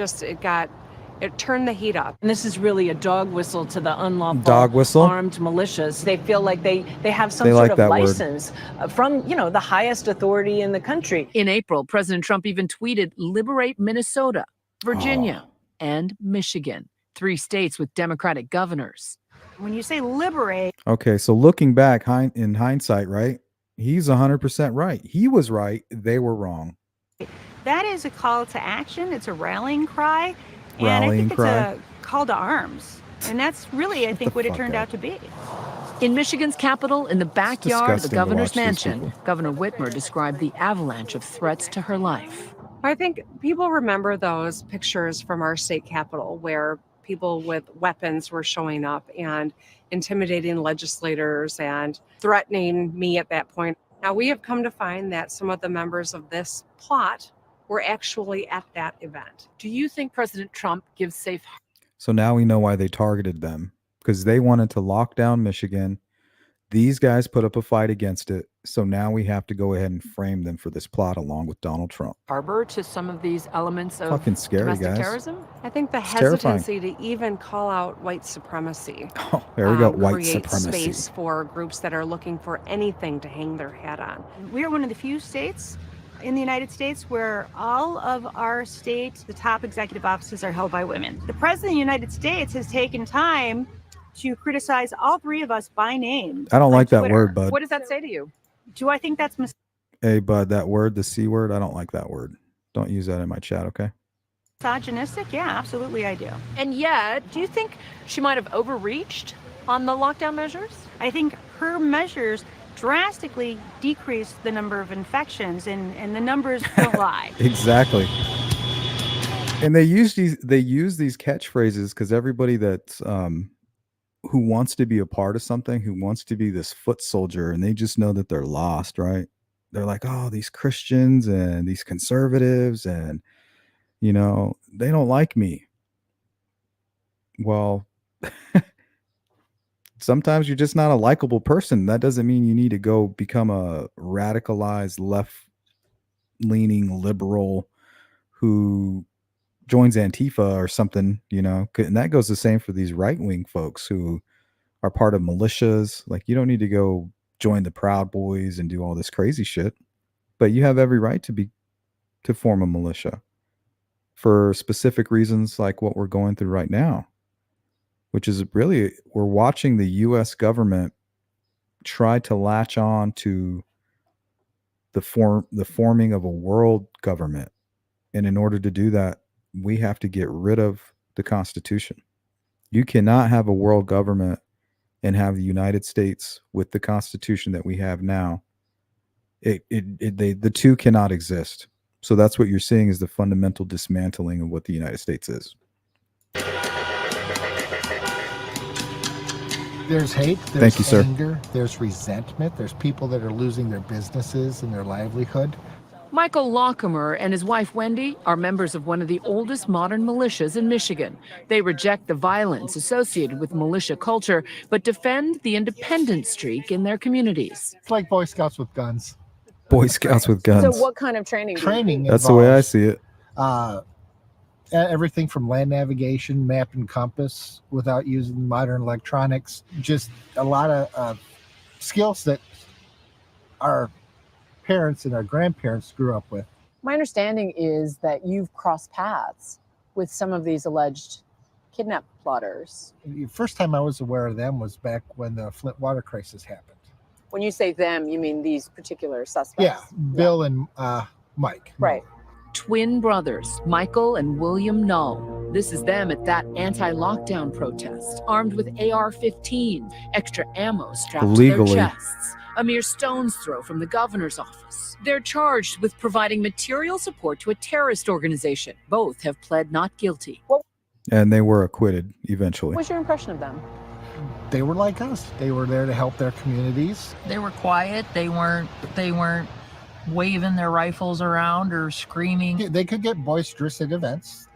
turned the heat up. And this is really a dog whistle to the unlawful Dog whistle? armed militias. They feel like they have some They sort like of that word. license from, the highest authority in the country. In April, President Trump even tweeted, "Liberate Minnesota, Virginia, and Michigan, 3 states with Democratic governors." When you say liberate, Okay, so looking back in hindsight, right? He's 100% right. He was right. They were wrong. that is a call to action. It's a rallying cry. And Rallying I think cry. it's a call to arms. And that's really, I think, what it fuck turned up. out to be. In Michigan's capital, in the backyard of the disgusting to governor's watch these mansion, people. Governor Whitmer described the avalanche of threats to her life. I think people remember those pictures from our state capitol where people with weapons were showing up and intimidating legislators and threatening me at that point. Now, we have come to find that some of the members of this plot were actually at that event. Do you think President Trump gives safe harbor? So now we know why they targeted them, because they wanted to lock down Michigan. These guys put up a fight against it. So now we have to go ahead and frame them for this plot along with Donald Trump. To some of these elements of Fucking scary, domestic guys. terrorism? I think the It's terrifying. hesitancy to even call out white supremacy Oh, there we go. White creates supremacy. space for groups that are looking for anything to hang their hat on. We are one of the few states in the United States where all of our state, the top executive offices are held by women. The President of the United States has taken time to criticize all 3 of us by name. I don't on like that Twitter. word, bud. What does that say to you? Do I think that's Hey, bud, that word, the C word, I don't like that word. Don't use that in my chat, okay? misogynistic? Yeah, absolutely I do. And yet, do you think she might have overreached on the lockdown measures? I think her measures drastically decreased the number of infections, and the numbers don't lie. Exactly. And they use these catchphrases because everybody that's who wants to be a part of something, who wants to be this foot soldier, and they just know that they're lost, right? They're like, oh, these Christians and these conservatives, and they don't like me. Well, sometimes you're just not a likable person. That doesn't mean you need to go become a radicalized left-leaning liberal who joins Antifa or something, and that goes the same for these right-wing folks who are part of militias. Like, you don't need to go join the Proud Boys and do all this crazy shit, but you have every right to form a militia for specific reasons like what we're going through right now, which is really, we're watching the US government try to latch on to the forming of a world government. And in order to do that, we have to get rid of the Constitution. You cannot have a world government and have the United States with the Constitution that we have now. The two cannot exist. So that's what you're seeing, is the fundamental dismantling of what the United States is. There's hate, Thank you, sir. anger, there's resentment, there's people that are losing their businesses and their livelihood. Michael Lockemer and his wife Wendy are members of one of the oldest modern militias in Michigan. They reject the violence associated with militia culture, but defend the independent streak in their communities. It's like Boy Scouts with guns. Boy Scouts with guns. So what kind of training? Training That's the way I involves, see it. everything from land navigation, map and compass without using modern electronics. Just a lot of skills that our parents and our grandparents grew up with. My understanding is that you've crossed paths with some of these alleged kidnap plotters. The first time I was aware of them was back when the Flint water crisis happened. When you say them, you mean these particular suspects? Yeah, Bill and Mike. Right. Twin brothers, Michael and William Null. This is them at that anti-lockdown protest, armed with AR-15, extra ammo strapped to Legally. their chests. A mere stone's throw from the governor's office. They're charged with providing material support to a terrorist organization. Both have pled not guilty. And they were acquitted eventually. What's your impression of them? They were like us. They were there to help their communities. They were quiet. They weren't waving their rifles around or screaming. They could get boisterous at events.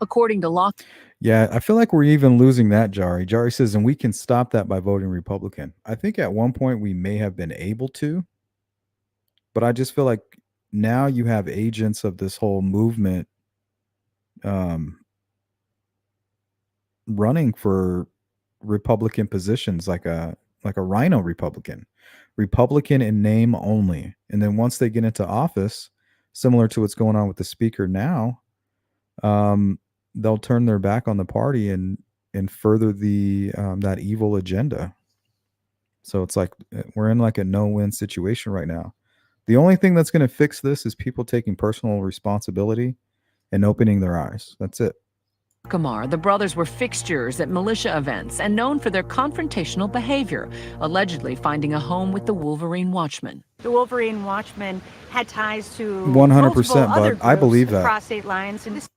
According to law. Yeah, I feel like we're even losing that, Jari. Jari says, and we can stop that by voting Republican. I think at one point we may have been able to, but I just feel like now you have agents of this whole movement running for Republican positions, like a rhino Republican in name only. And then once they get into office, similar to what's going on with the speaker now, they'll turn their back on the party and further the that evil agenda. So it's like we're in like a no-win situation right now. The only thing that's going to fix this is people taking personal responsibility and opening their eyes. That's it. Kamar, the brothers were fixtures at militia events and known for their confrontational behavior, allegedly finding a home with the Wolverine Watchmen. The Wolverine Watchmen had ties to 100%, other Bud. I groups believe that. across state lines. And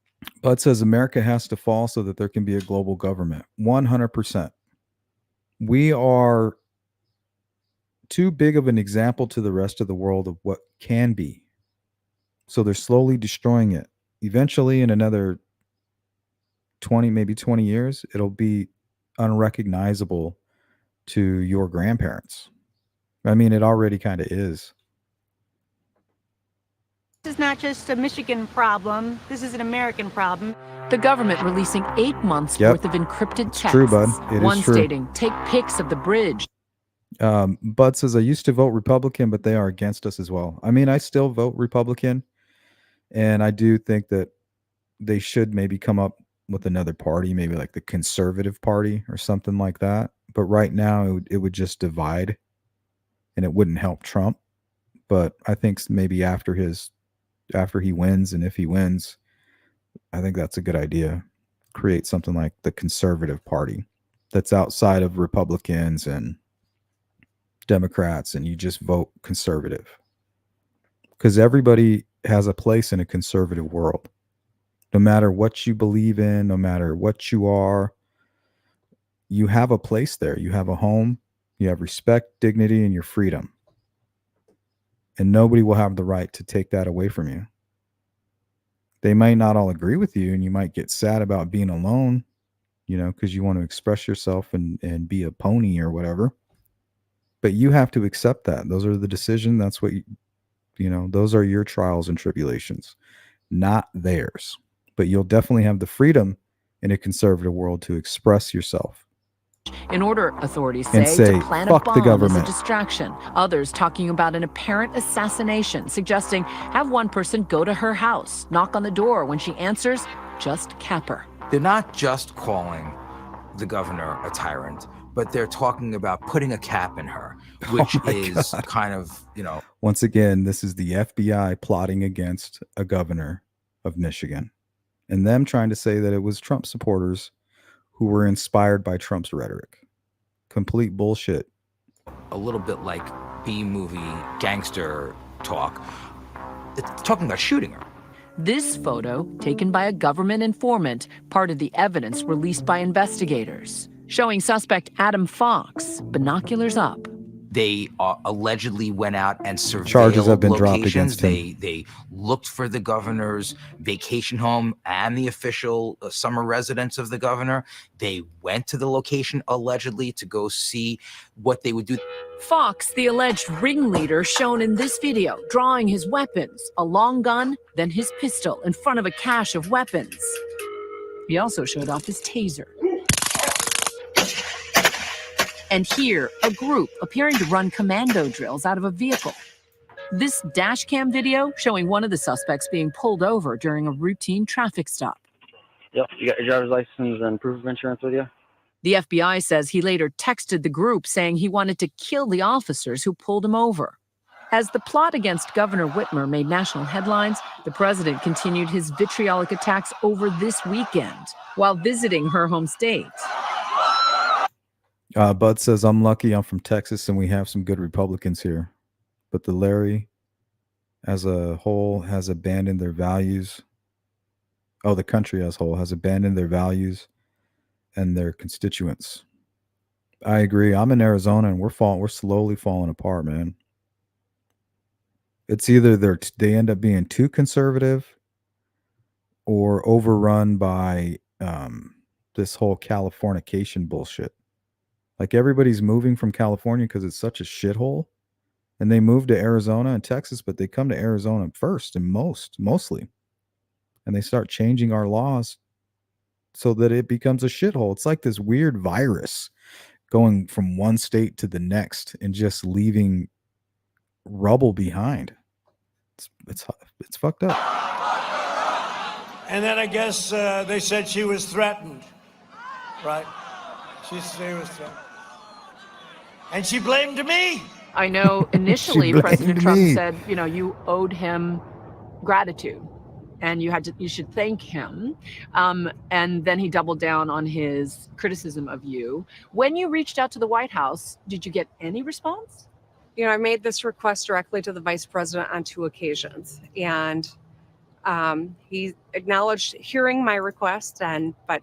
Bud says America has to fall so that there can be a global government. 100%. We are too big of an example to the rest of the world of what can be. So they're slowly destroying it. Eventually, in another 20 years, it'll be unrecognizable to your grandparents. I mean, it already kind of is. this is not just a Michigan problem. This is an American problem. The government releasing 8 months worth of encrypted texts. True, Bud. It One is true. stating, take pics of the bridge. Bud says, I used to vote Republican, but they are against us as well. I mean, I still vote Republican, and I do think that they should maybe come up with another party, maybe like the Conservative Party or something like that. But right now, it would just divide, and it wouldn't help Trump. But I think maybe after he wins, and if he wins, I think that's a good idea. Create something like the Conservative Party that's outside of Republicans and Democrats, and you just vote conservative, because everybody has a place in a conservative world. No matter what you believe in, no matter what you are, you have a place there. You have a home, you have respect, dignity, and your freedom. And nobody will have the right to take that away from you. They might not all agree with you, and you might get sad about being alone, because you want to express yourself and be a pony or whatever. But you have to accept that. Those are the decision. That's what those are your trials and tribulations, not theirs. But you'll definitely have the freedom in a conservative world to express yourself. In order, authorities And say, say, to plant "Fuck a the bomb government." is a distraction. Others talking about an apparent assassination, suggesting have one person go to her house, knock on the door. When she answers, just cap her. They're not just calling the governor a tyrant, but they're talking about putting a cap in her, which is God. kind of, Once again, this is the FBI plotting against a governor of Michigan, and them trying to say that it was Trump supporters who were inspired by Trump's rhetoric. Complete bullshit. a little bit like B-movie gangster talk. It's talking about shooting her. This photo, taken by a government informant, part of the evidence released by investigators, showing suspect Adam Fox, binoculars up. They allegedly went out and surveilled Charges have been dropped locations. against him. They looked for the governor's vacation home and the official summer residence of the governor. They went to the location allegedly to go see what they would do. Fox, the alleged ringleader shown in this video, drawing his weapons, a long gun, then his pistol in front of a cache of weapons. He also showed off his taser. And here, a group appearing to run commando drills out of a vehicle. This dash cam video showing one of the suspects being pulled over during a routine traffic stop. Yep, you got your driver's license and proof of insurance with you? The FBI says he later texted the group saying he wanted to kill the officers who pulled him over. As the plot against Governor Whitmer made national headlines, the president continued his vitriolic attacks over this weekend while visiting her home state. Bud says, I'm lucky I'm from Texas and we have some good Republicans here. But the Larry as a whole has abandoned their values. Oh, the country as a whole has abandoned their values and their constituents. I agree. I'm in Arizona and we're slowly falling apart, man. It's either they end up being too conservative or overrun by this whole Californication bullshit. Like everybody's moving from California because it's such a shithole, and they move to Arizona and Texas, but they come to Arizona first and mostly, and they start changing our laws so that it becomes a shithole. It's like this weird virus going from one state to the next and just leaving rubble behind. It's fucked up. And then I guess they said she was threatened, right? She was threatened. And she blamed me. I know initially President Trump said, you know, you owed him gratitude and you should thank him. And then he doubled down on his criticism of you. When you reached out to the White House, did you get any response? You know, I made this request directly to the vice president on 2 occasions, and he acknowledged hearing my request. But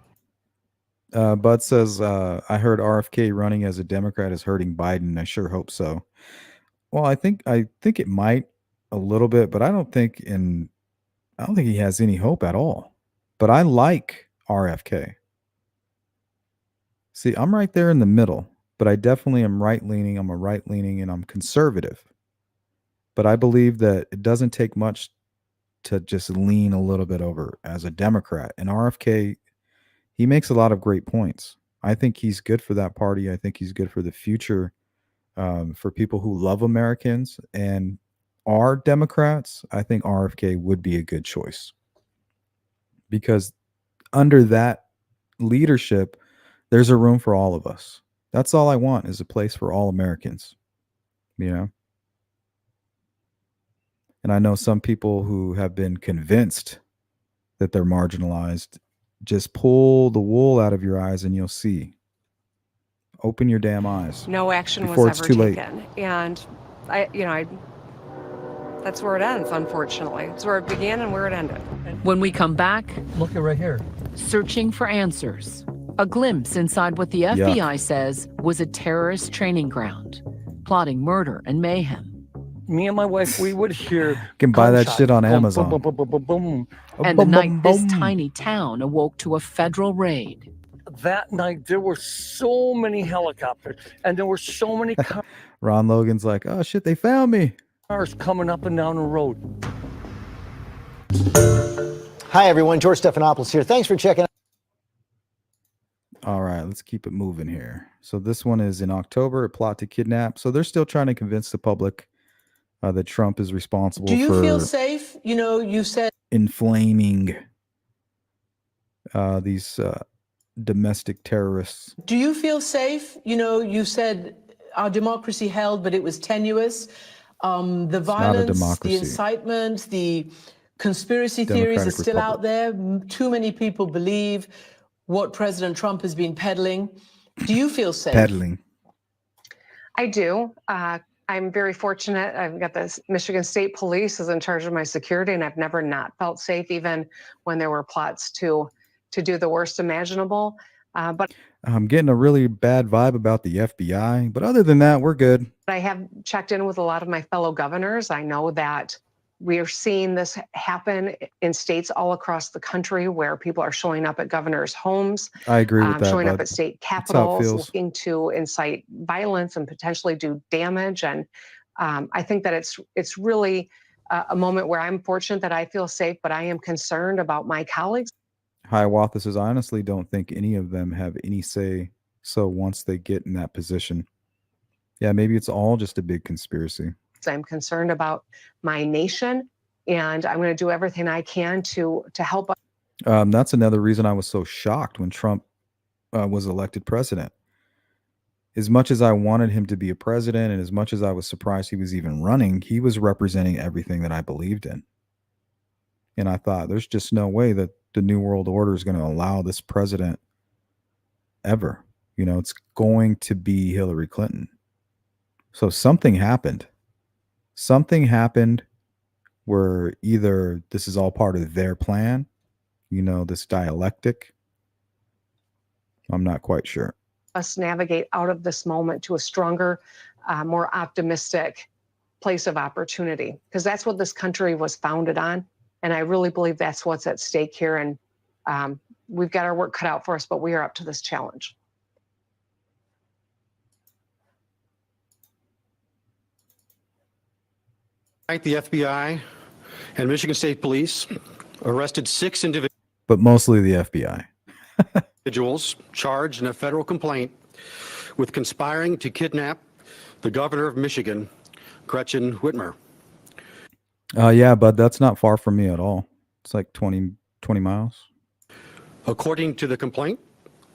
Bud says, I heard RFK running as a Democrat is hurting Biden. I sure hope so. Well, I think it might a little bit, but I don't think he has any hope at all. But I like RFK. See, I'm right there in the middle, but I definitely am right-leaning. I'm a right-leaning and I'm conservative. But I believe that it doesn't take much to just lean a little bit over as a Democrat. And RFK, he makes a lot of great points. I think he's good for that party. I think he's good for the future, for people who love Americans and are Democrats. I think RFK would be a good choice because under that leadership, there's a room for all of us. That's all I want is a place for all Americans, you know? And I know some people who have been convinced that they're marginalized. Just pull the wool out of your eyes and you'll see. Open your damn eyes. no action before was it's ever too late. taken. And that's where it ends, unfortunately. It's where it began and where it ended. When we come back, Look at right here. searching for answers. A glimpse inside what the FBI says was a terrorist training ground, plotting murder and mayhem. Me and my wife, we would hear. You can buy that gunshots. shit on Boom, Amazon. Boom, boom, boom, boom, boom, boom. And the night this tiny town awoke to a federal raid. That night, there were so many helicopters and there were so many Ron Logan's like, oh shit, they found me. cars coming up and down the road. Hi, everyone. George Stephanopoulos here. Thanks for checking out. All right, let's keep it moving here. So this one is in October, a plot to kidnap. So they're still trying to convince the public that Trump is responsible Do you for feel safe? You know, you said inflaming these domestic terrorists. Do you feel safe? You know, you said our democracy held, but it was tenuous. The violence, the democracy. incitement, the conspiracy theories are Democratic still out Republic. there. Too many people believe what President Trump has been peddling. Do you feel safe? Peddling. I do. I'm very fortunate. I've got the Michigan State Police is in charge of my security, and I've never not felt safe, even when there were plots to do the worst imaginable. But I'm getting a really bad vibe about the FBI, but other than that, we're good. I have checked in with a lot of my fellow governors. I know that we are seeing this happen in states all across the country where people are showing up at governors' homes. I agree with that, Showing up bud. at state That's how it capitals, feels. looking to incite violence and potentially do damage. And I think that it's really a moment where I'm fortunate that I feel safe, but I am concerned about my colleagues. Hiawatha says, I honestly don't think any of them have any say. So once they get in that position, yeah, maybe it's all just a big conspiracy. I'm concerned about my nation, and I'm going to do everything I can to help. That's another reason I was so shocked when Trump was elected president. As much as I wanted him to be a president and as much as I was surprised he was even running, he was representing everything that I believed in. And I thought, there's just no way that the New World Order is going to allow this president ever. You know, it's going to be Hillary Clinton. So something happened. Something happened where either this is all part of their plan, you know, this dialectic. I'm not quite sure. Us navigate out of this moment to a stronger, more optimistic place of opportunity, because that's what this country was founded on. And I really believe that's what's at stake here. And we've got our work cut out for us, but we are up to this challenge. The FBI and Michigan State Police arrested 6 individuals. But mostly the FBI. Individuals charged in a federal complaint with conspiring to kidnap the governor of Michigan, Gretchen Whitmer. Yeah, but that's not far from me at all. It's like 20 miles. According to the complaint,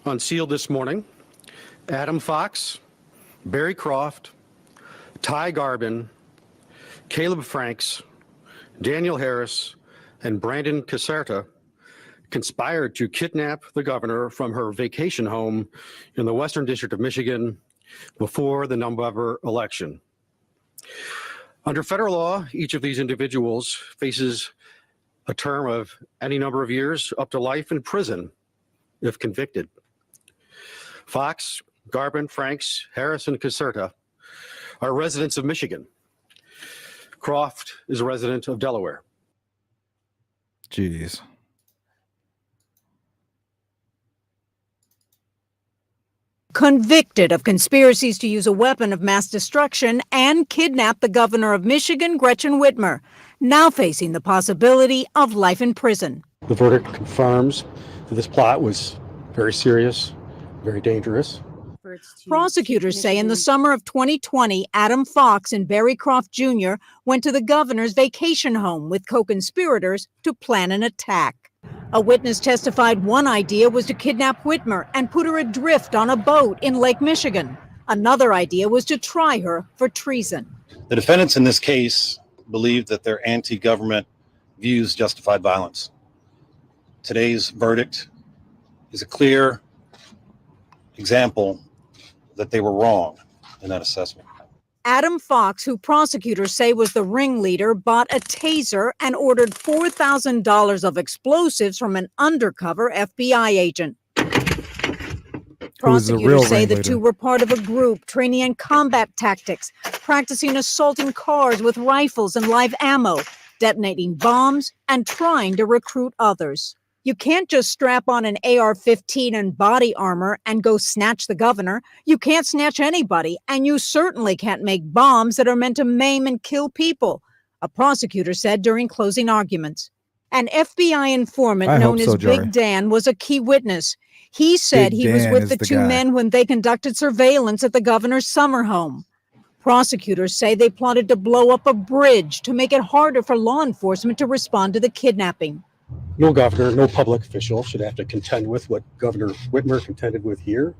unsealed this morning, Adam Fox, Barry Croft, Ty Garbin, Caleb Franks, Daniel Harris, and Brandon Caserta conspired to kidnap the governor from her vacation home in the Western District of Michigan before the November election. Under federal law, each of these individuals faces a term of any number of years up to life in prison if convicted. Fox, Garbin, Franks, Harris, and Caserta are residents of Michigan. Croft is a resident of Delaware. Jeez. Convicted of conspiracies to use a weapon of mass destruction and kidnap the governor of Michigan, Gretchen Whitmer, now facing the possibility of life in prison. The verdict confirms that this plot was very serious, very dangerous. Prosecutors say in the summer of 2020, Adam Fox and Barry Croft Jr. went to the governor's vacation home with co-conspirators to plan an attack. A witness testified one idea was to kidnap Whitmer and put her adrift on a boat in Lake Michigan. Another idea was to try her for treason. The defendants in this case believe that their anti-government views justified violence. Today's verdict is a clear example that they were wrong in that assessment. Adam Fox, who prosecutors say was the ringleader, bought a taser and ordered $4,000 of explosives from an undercover FBI agent. Prosecutors say the two were part of a group training in combat tactics, practicing assaulting cars with rifles and live ammo, detonating bombs, and trying to recruit others. You can't just strap on an AR-15 and body armor and go snatch the governor. You can't snatch anybody, and you certainly can't make bombs that are meant to maim and kill people, a prosecutor said during closing arguments. An FBI informant known as Big Dan was a key witness. He said he was with the two men when they conducted surveillance at the governor's summer home. Prosecutors say they plotted to blow up a bridge to make it harder for law enforcement to respond to the kidnapping. No governor, no public official should have to contend with what Governor Whitmer contended with here.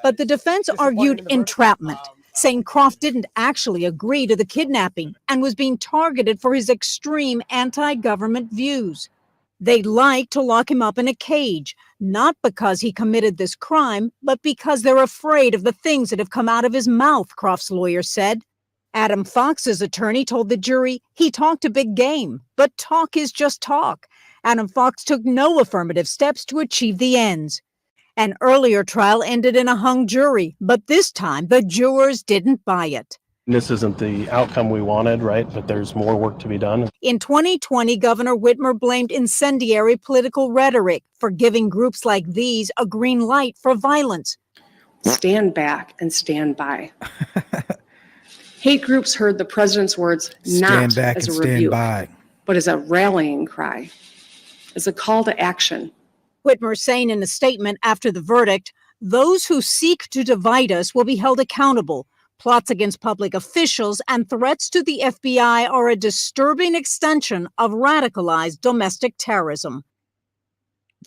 But the defense argued entrapment, saying Croft didn't actually agree to the kidnapping and was being targeted for his extreme anti-government views. They'd like to lock him up in a cage, not because he committed this crime, but because they're afraid of the things that have come out of his mouth, Croft's lawyer said. Adam Fox's attorney told the jury he talked a big game, but talk is just talk. Adam Fox took no affirmative steps to achieve the ends. An earlier trial ended in a hung jury, but this time the jurors didn't buy it. This isn't the outcome we wanted, right? But there's more work to be done. In 2020, Governor Whitmer blamed incendiary political rhetoric for giving groups like these a green light for violence. Stand back and stand by. Hate groups heard the president's words not as a rebuke, but as a rallying cry, as a call to action. Whitmer saying in a statement after the verdict, "Those who seek to divide us will be held accountable. Plots against public officials and threats to the FBI are a disturbing extension of radicalized domestic terrorism.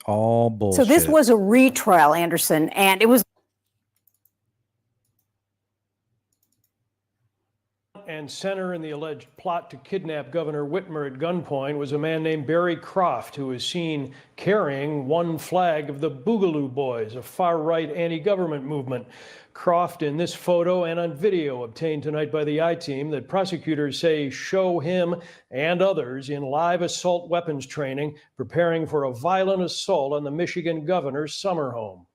All bullshit. So this was a retrial, Anderson, and it was. And center in the alleged plot to kidnap Governor Whitmer at gunpoint was a man named Barry Croft, who was seen carrying one flag of the Boogaloo Boys, a far-right anti-government movement. Croft in this photo and on video obtained tonight by the I-Team that prosecutors say show him and others in live assault weapons training, preparing for a violent assault on the Michigan governor's summer home.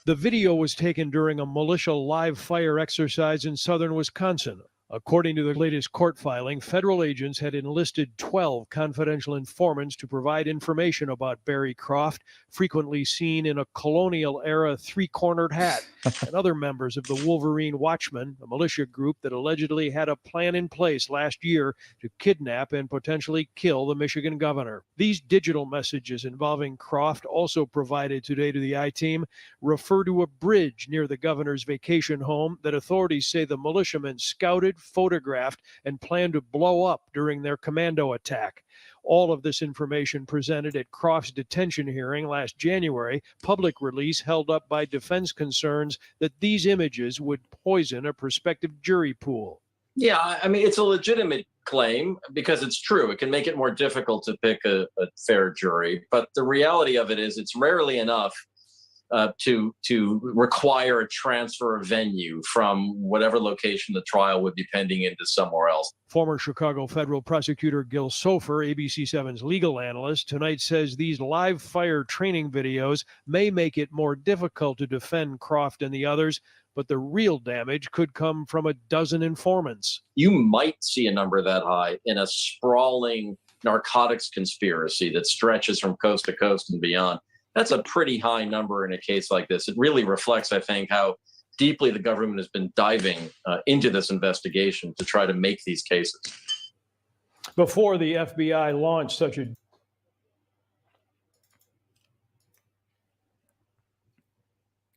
The video was taken during a militia live fire exercise in southern Wisconsin. According to the latest court filing, federal agents had enlisted 12 confidential informants to provide information about Barry Croft, frequently seen in a colonial-era three-cornered hat, and other members of the Wolverine Watchmen, a militia group that allegedly had a plan in place last year to kidnap and potentially kill the Michigan governor. These digital messages involving Croft, also provided today to the I-Team, refer to a bridge near the governor's vacation home that authorities say the militiamen scouted, photographed, and planned to blow up during their commando attack. All of this information presented at Croft's detention hearing last January, public release held up by defense concerns that these images would poison a prospective jury pool. Yeah, I mean, it's a legitimate claim because it's true. It can make it more difficult to pick a fair jury. But the reality of it is it's rarely enough to require a transfer of venue from whatever location the trial would be pending into somewhere else. Former Chicago federal prosecutor Gil Sofer, ABC7's legal analyst, tonight says these live fire training videos may make it more difficult to defend Croft and the others, but the real damage could come from a dozen informants. You might see a number that high in a sprawling narcotics conspiracy that stretches from coast to coast and beyond. That's a pretty high number in a case like this. It really reflects, I think, how deeply the government has been diving into this investigation to try to make these cases. Before the FBI launched such a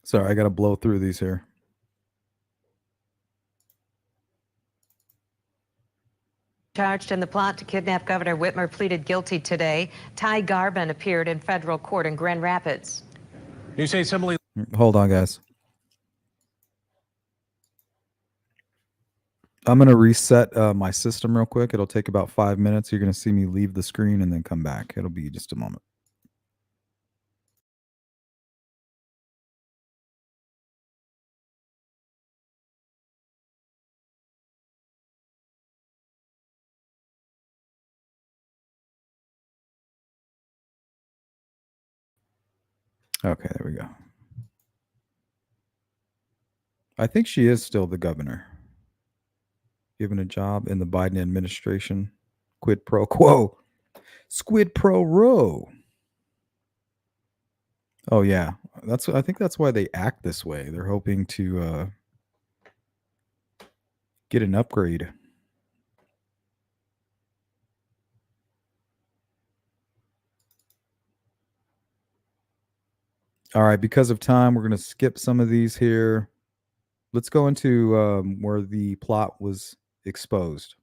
Sorry, I got to blow through these here. Charged in the plot to kidnap Governor Whitmer pleaded guilty today. Ty Garbin appeared in federal court in Grand Rapids. You say Assembly. Hold on, guys. I'm going to reset my system real quick. It'll take about 5 minutes. You're going to see me leave the screen and then come back. It'll be just a moment. Okay, there we go. I think she is still the governor. Given a job in the Biden administration. Quid pro quo. Squid pro row. Oh yeah. I think that's why they act this way. They're hoping to get an upgrade. All right, because of time, we're going to skip some of these here. Let's go into where the plot was exposed.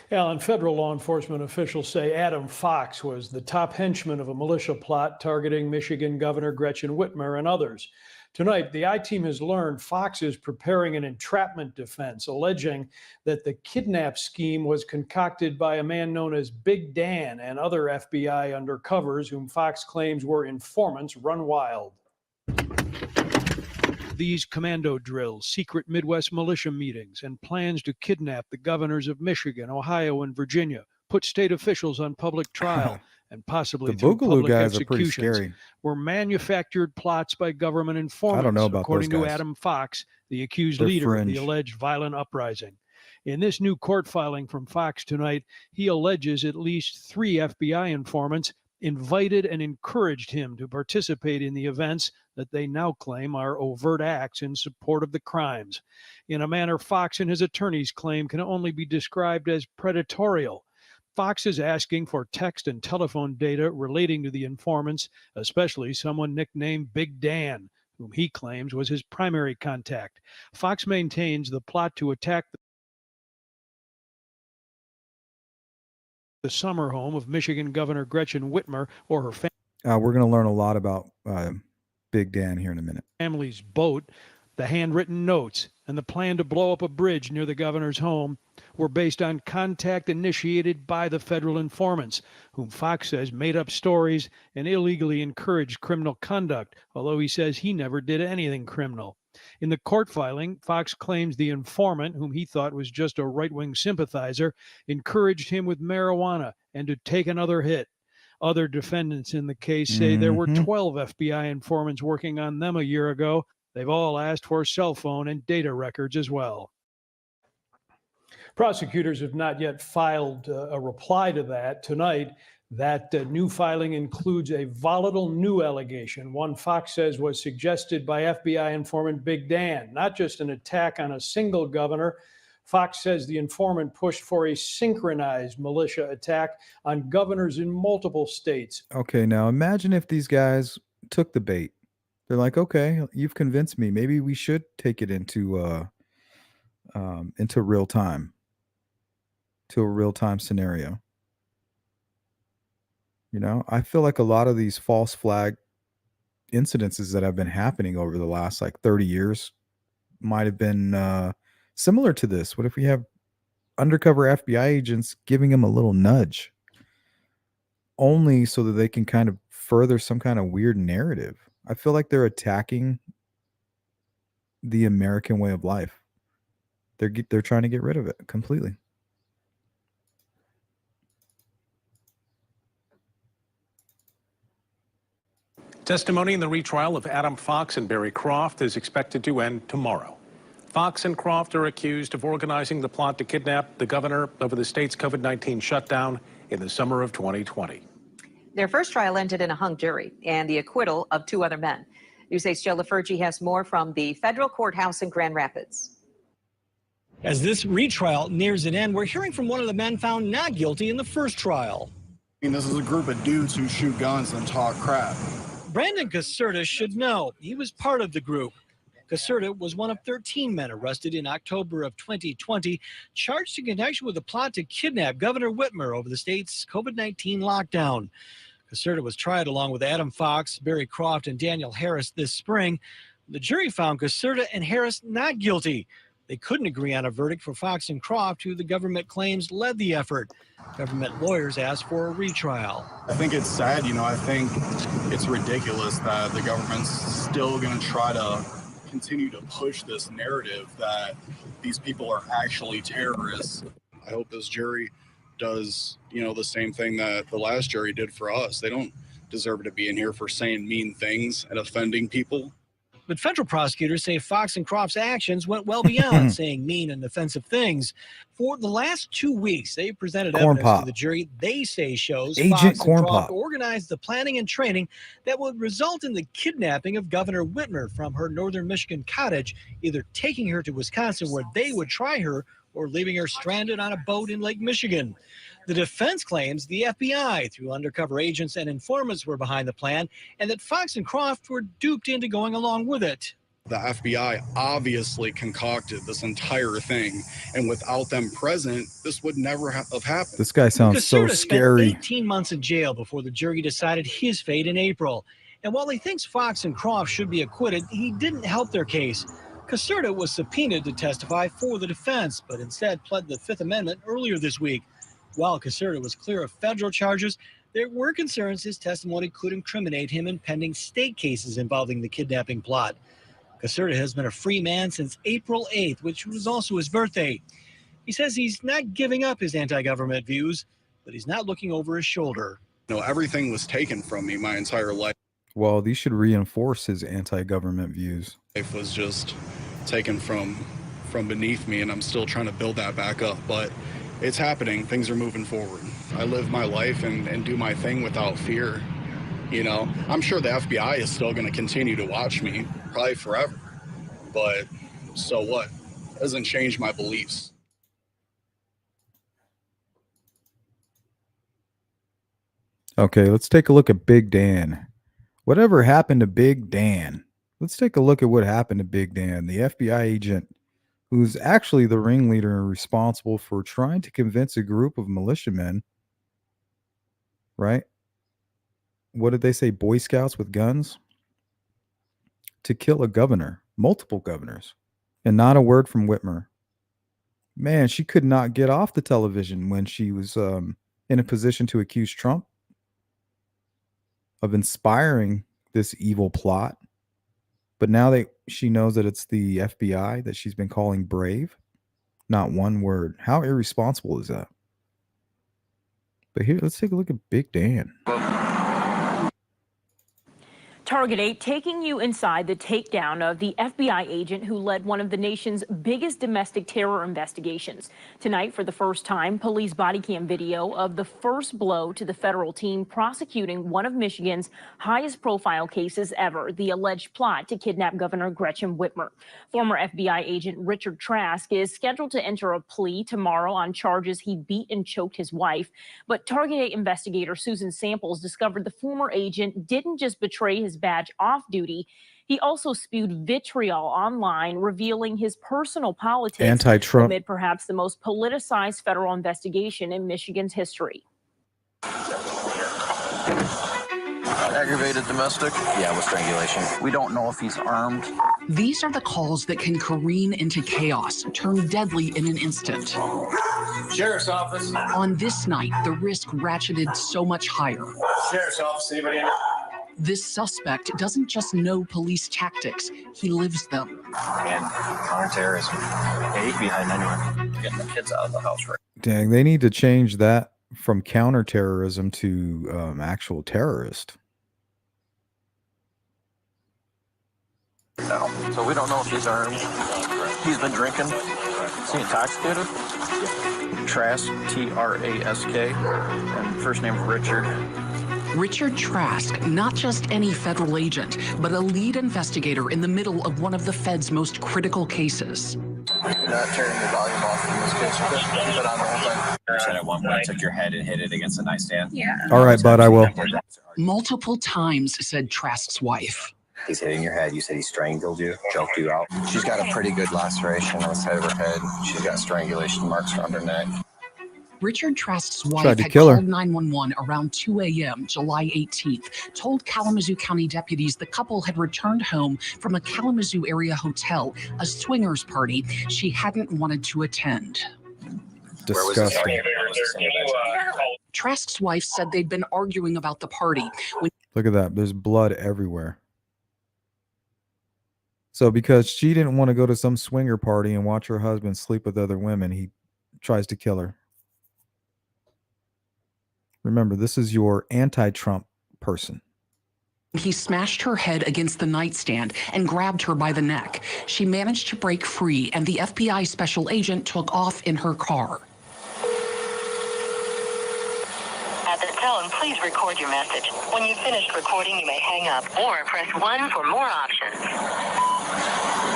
Yeah, and federal law enforcement officials say Adam Fox was the top henchman of a militia plot targeting Michigan Governor Gretchen Whitmer and others. Tonight, the I-Team has learned Fox is preparing an entrapment defense, alleging that the kidnap scheme was concocted by a man known as Big Dan and other FBI undercovers whom Fox claims were informants run wild. These commando drills, secret Midwest militia meetings, and plans to kidnap the governors of Michigan, Ohio, and Virginia put state officials on public trial and possibly The through Boogaloo public guys are pretty executions scary. were manufactured plots by government informants, I don't know about according those to guys. Adam Fox, the accused They're leader of the fringe. alleged violent uprising. In this new court filing from Fox tonight, he alleges at least 3 FBI informants invited and encouraged him to participate in the events that they now claim are overt acts in support of the crimes, in a manner Fox and his attorneys claim can only be described as predatorial. Fox is asking for text and telephone data relating to the informants, especially someone nicknamed Big Dan, whom he claims was his primary contact. Fox maintains the plot to attack the summer home of Michigan Governor Gretchen Whitmer or her We're going to learn a lot about Big Dan here in a minute. family's boat. The handwritten notes and the plan to blow up a bridge near the governor's home were based on contact initiated by the federal informants, whom Fox says made up stories and illegally encouraged criminal conduct, although he says he never did anything criminal. In the court filing, Fox claims the informant, whom he thought was just a right-wing sympathizer, encouraged him with marijuana and to take another hit. Other defendants in the case say there were 12 FBI informants working on them a year ago. They've all asked for cell phone and data records as well. Prosecutors have not yet filed a reply to that. Tonight, that new filing includes a volatile new allegation, one Fox says was suggested by FBI informant Big Dan, not just an attack on a single governor. Fox says the informant pushed for a synchronized militia attack on governors in multiple states. Okay, now imagine if these guys took the bait. They're like, okay, you've convinced me. Maybe we should take it into real time, to a real time scenario. You know, I feel like a lot of these false flag incidences that have been happening over the last like 30 years might have been similar to this. What if we have undercover FBI agents giving them a little nudge only so that they can kind of further some kind of weird narrative? I feel like they're attacking the American way of life. They're trying to get rid of it completely. Testimony in the retrial of Adam Fox and Barry Croft is expected to end tomorrow. Fox and Croft are accused of organizing the plot to kidnap the governor over the state's COVID-19 shutdown in the summer of 2020. Their first trial ended in a hung jury and the acquittal of 2 other men. News 8's Joe LaFurgey has more from the federal courthouse in Grand Rapids. As this retrial nears an end, we're hearing from one of the men found not guilty in the first trial. This is a group of dudes who shoot guns and talk crap. Brandon Caserta should know. He was part of the group. Caserta was one of 13 men arrested in October of 2020, charged in connection with a plot to kidnap Governor Whitmer over the state's COVID-19 lockdown. Caserta was tried along with Adam Fox, Barry Croft, and Daniel Harris this spring. The jury found Caserta and Harris not guilty. They couldn't agree on a verdict for Fox and Croft, who the government claims led the effort. Government lawyers asked for a retrial. I think it's sad, I think it's ridiculous that the government's still going to try to continue to push this narrative that these people are actually terrorists. I hope this jury does, the same thing that the last jury did for us. They don't deserve to be in here for saying mean things and offending people. But federal prosecutors say Fox and Croft's actions went well beyond saying mean and offensive things. For the last 2 weeks, they presented evidence to the jury they say shows Agent Fox Corn and Croft Pop. organized the planning and training that would result in the kidnapping of Governor Whitmer from her northern Michigan cottage, either taking her to Wisconsin where they would try her or leaving her stranded on a boat in Lake Michigan. The defense claims the FBI, through undercover agents and informants, were behind the plan, and that Fox and Croft were duped into going along with it. The FBI obviously concocted this entire thing, and without them present, this would never have happened. This guy sounds so Caserta scary. spent 18 months in jail before the jury decided his fate in April. And while he thinks Fox and Croft should be acquitted, he didn't help their case. Caserta was subpoenaed to testify for the defense, but instead pled the Fifth Amendment earlier this week. While Caserta was clear of federal charges, there were concerns his testimony could incriminate him in pending state cases involving the kidnapping plot. Caserta has been a free man since April 8th, which was also his birthday. He says he's not giving up his anti-government views, but he's not looking over his shoulder. Everything was taken from me my entire life. Well, these should reinforce his anti-government views. Life was just taken from beneath me, and I'm still trying to build that back up. But it's happening. Things are moving forward. I live my life and do my thing without fear. You know, I'm sure the FBI is still going to continue to watch me, probably forever. But so what? It doesn't change my beliefs. Okay, let's take a look at Big Dan. Whatever happened to Big Dan? Let's take a look at what happened to Big Dan, the FBI agent who's actually the ringleader and responsible for trying to convince a group of militiamen, right? What did they say? Boy Scouts with guns? To kill a governor, multiple governors, and not a word from Whitmer. Man, she could not get off the television when she was in a position to accuse Trump of inspiring this evil plot. But now that she knows that it's the FBI that she's been calling brave, not one word. How irresponsible is that? But here, let's take a look at Big Dan. Target 8 taking you inside the takedown of the FBI agent who led one of the nation's biggest domestic terror investigations. Tonight, for the first time, police body cam video of the first blow to the federal team prosecuting one of Michigan's highest profile cases ever, the alleged plot to kidnap Governor Gretchen Whitmer. Former FBI agent Richard Trask is scheduled to enter a plea tomorrow on charges he beat and choked his wife. But Target 8 investigator Susan Samples discovered the former agent didn't just betray his badge off duty. He also spewed vitriol online, revealing his personal politics Anti-Trump. amid perhaps the most politicized federal investigation in Michigan's history. Aggravated domestic? Yeah, with strangulation. We don't know if he's armed. These are the calls that can careen into chaos, turn deadly in an instant. Sheriff's office. On this night, the risk ratcheted so much higher. Sheriff's office, anybody in it? This suspect doesn't just know police tactics, he lives them. And counterterrorism. Yeah, he'd be hiding anywhere. Getting the kids out of the house right. Dang, they need to change that from counterterrorism to actual terrorist. No. So we don't know if he's armed. He's been drinking. Is he intoxicated? Trask, T-R-A-S-K. And first name Richard. Richard Trask, not just any federal agent, but a lead investigator in the middle of one of the Fed's most critical cases. Not turning your volume off in this case. Keep it on the whole time. You said at one point took your head and hit it against the nightstand. Yeah. All right, bud, I will. Multiple times, said Trask's wife. He's hitting your head. You said he strangled you, choked you out. She's got a pretty good laceration on the side of her head. She's got strangulation marks around her neck. Richard Trask's wife Tried to had kill her. called 911 around 2 a.m. July 18th, told Kalamazoo County deputies the couple had returned home from a Kalamazoo area hotel, a swingers party she hadn't wanted to attend. Disgusting. Trask's wife said they'd been arguing about the party. Look at that. There's blood everywhere. So because she didn't want to go to some swinger party and watch her husband sleep with other women, he tries to kill her. Remember, this is your anti-Trump person. He smashed her head against the nightstand and grabbed her by the neck. She managed to break free, and the FBI special agent took off in her car. At the tone, please record your message. When you've finished recording, you may hang up or press 1 for more options.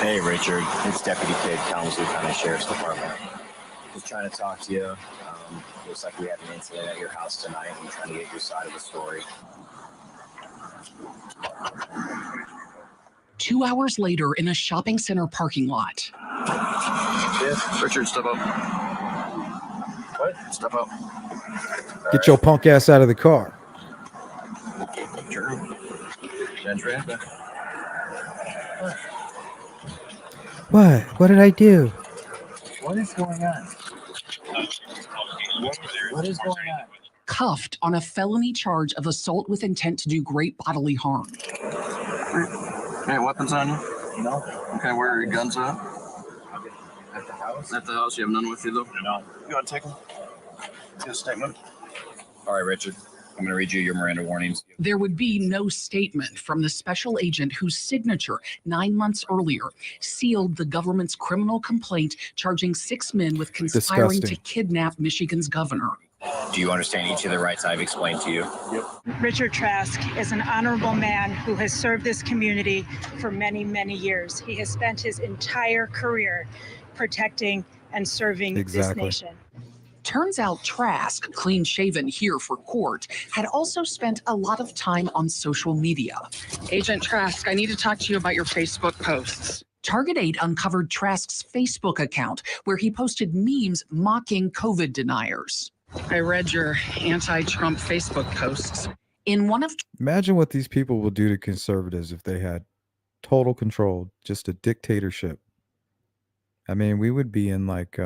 Hey, Richard. It's Deputy Kidd, Kalamazoo County Sheriff's Department. Just trying to talk to you. Looks like we had an incident at your house tonight. I'm trying to get your side of the story. 2 hours later, in a shopping center parking lot. Yeah, Richard, step up. What? Step up. Get your punk ass out of the car. Sure. What? What did I do? What is going on? What is going on? Cuffed on a felony charge of assault with intent to do great bodily harm. Hey, weapons on you? No. Okay, where are your guns at? At the house. At the house, you have none with you though? No. You want to take them? Get a statement. All right, Richard. I'm going to read you your Miranda warnings. There would be no statement from the special agent whose signature 9 months earlier sealed the government's criminal complaint charging 6 men with conspiring Disgusting. to kidnap Michigan's governor. Do you understand each of the rights I've explained to you? Richard Trask is an honorable man who has served this community for many, many years. He has spent his entire career protecting and serving this Exactly. nation. Turns out Trask, clean shaven here for court, had also spent a lot of time on social media. Agent Trask, I need to talk to you about your Facebook posts. Target 8 uncovered Trask's Facebook account where he posted memes mocking COVID deniers. I read your anti-Trump Facebook posts. In one of Imagine what these people will do to conservatives if they had total control, just a dictatorship. I mean, we would be in like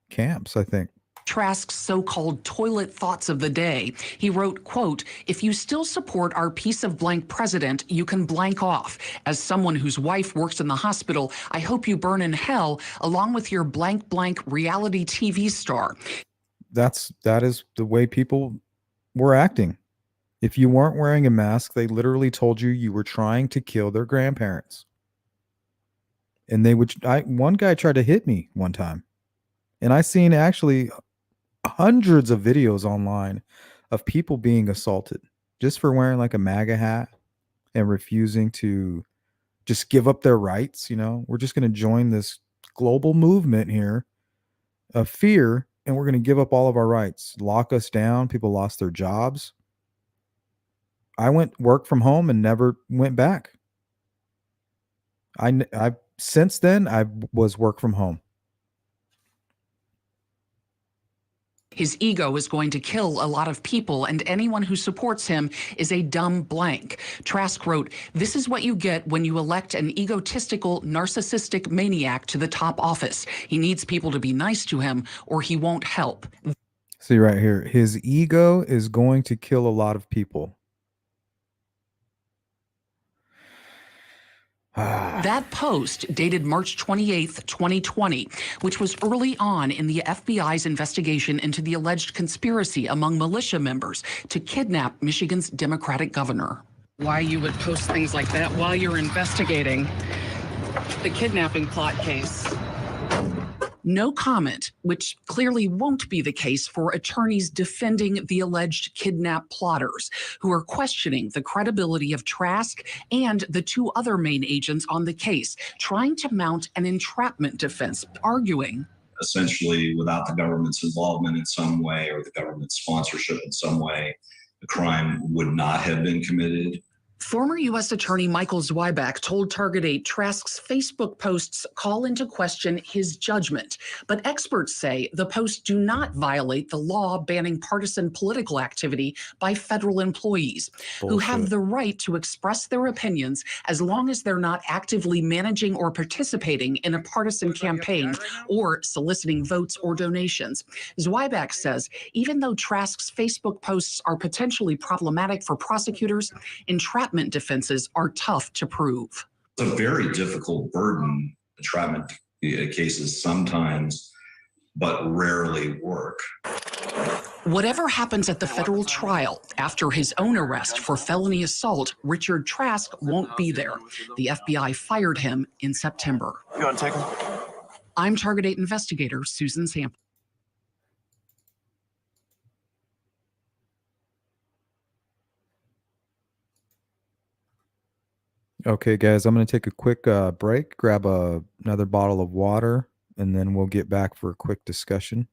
camps, I think. Trask's so-called toilet thoughts of the day, he wrote, quote, "If you still support our piece of blank president, you can blank off. As someone whose wife works in the hospital, I hope you burn in hell along with your blank blank reality TV star." That is the way people were acting. If you weren't wearing a mask, they literally told you were trying to kill their grandparents. And they would one guy tried to hit me one time. And I seen actually hundreds of videos online of people being assaulted just for wearing like a MAGA hat and refusing to just give up their rights. We're just going to join this global movement here of fear and we're going to give up all of our rights, lock us down. People lost their jobs. I work from home and never went back. I since then I was work from home. His ego is going to kill a lot of people, and anyone who supports him is a dumb blank. Trask wrote, "This is what you get when you elect an egotistical, narcissistic maniac to the top office. He needs people to be nice to him, or he won't help." See right here, his ego is going to kill a lot of people. That post, dated March 28th, 2020, which was early on in the FBI's investigation into the alleged conspiracy among militia members to kidnap Michigan's Democratic governor. Why you would post things like that while you're investigating the kidnapping plot case? No comment, which clearly won't be the case for attorneys defending the alleged kidnap plotters, who are questioning the credibility of Trask and the 2 other main agents on the case, trying to mount an entrapment defense, arguing, essentially, without the government's involvement in some way or the government's sponsorship in some way, the crime would not have been committed. Former U.S. Attorney Michael Zweiback told Target 8 Trask's Facebook posts call into question his judgment, but experts say the posts do not violate the law banning partisan political activity by federal employees who have the right to express their opinions as long as they're not actively managing or participating in a partisan campaign or soliciting votes or donations. Zweiback says even though Trask's Facebook posts are potentially problematic for prosecutors, entrapment defenses are tough to prove. It's a very difficult burden. Entrapment cases sometimes, but rarely work. Whatever happens at the federal trial after his own arrest for felony assault, Richard Trask won't be there. The FBI fired him in September. You want to take him? I'm Target 8 investigator Susan Sample. Okay, guys, I'm going to take a quick break, grab another bottle of water, and then we'll get back for a quick discussion.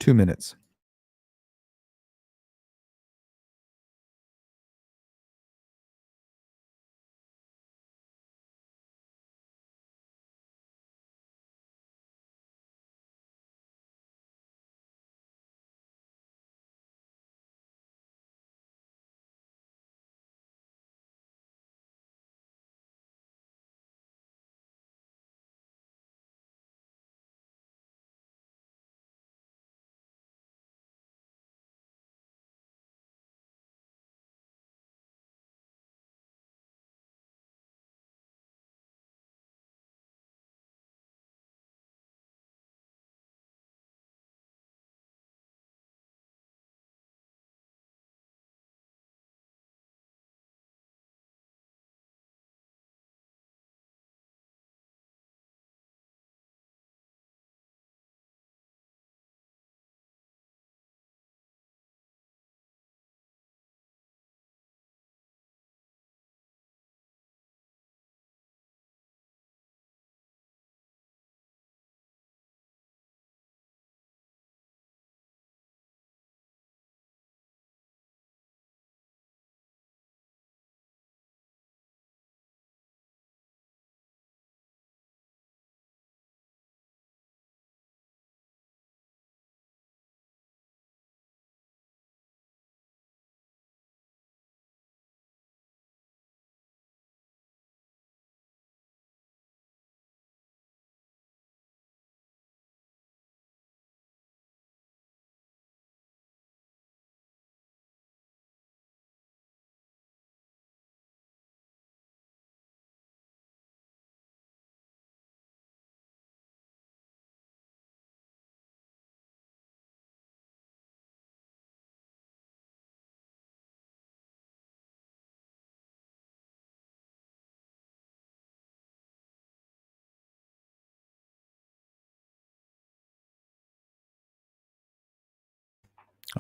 Two minutes.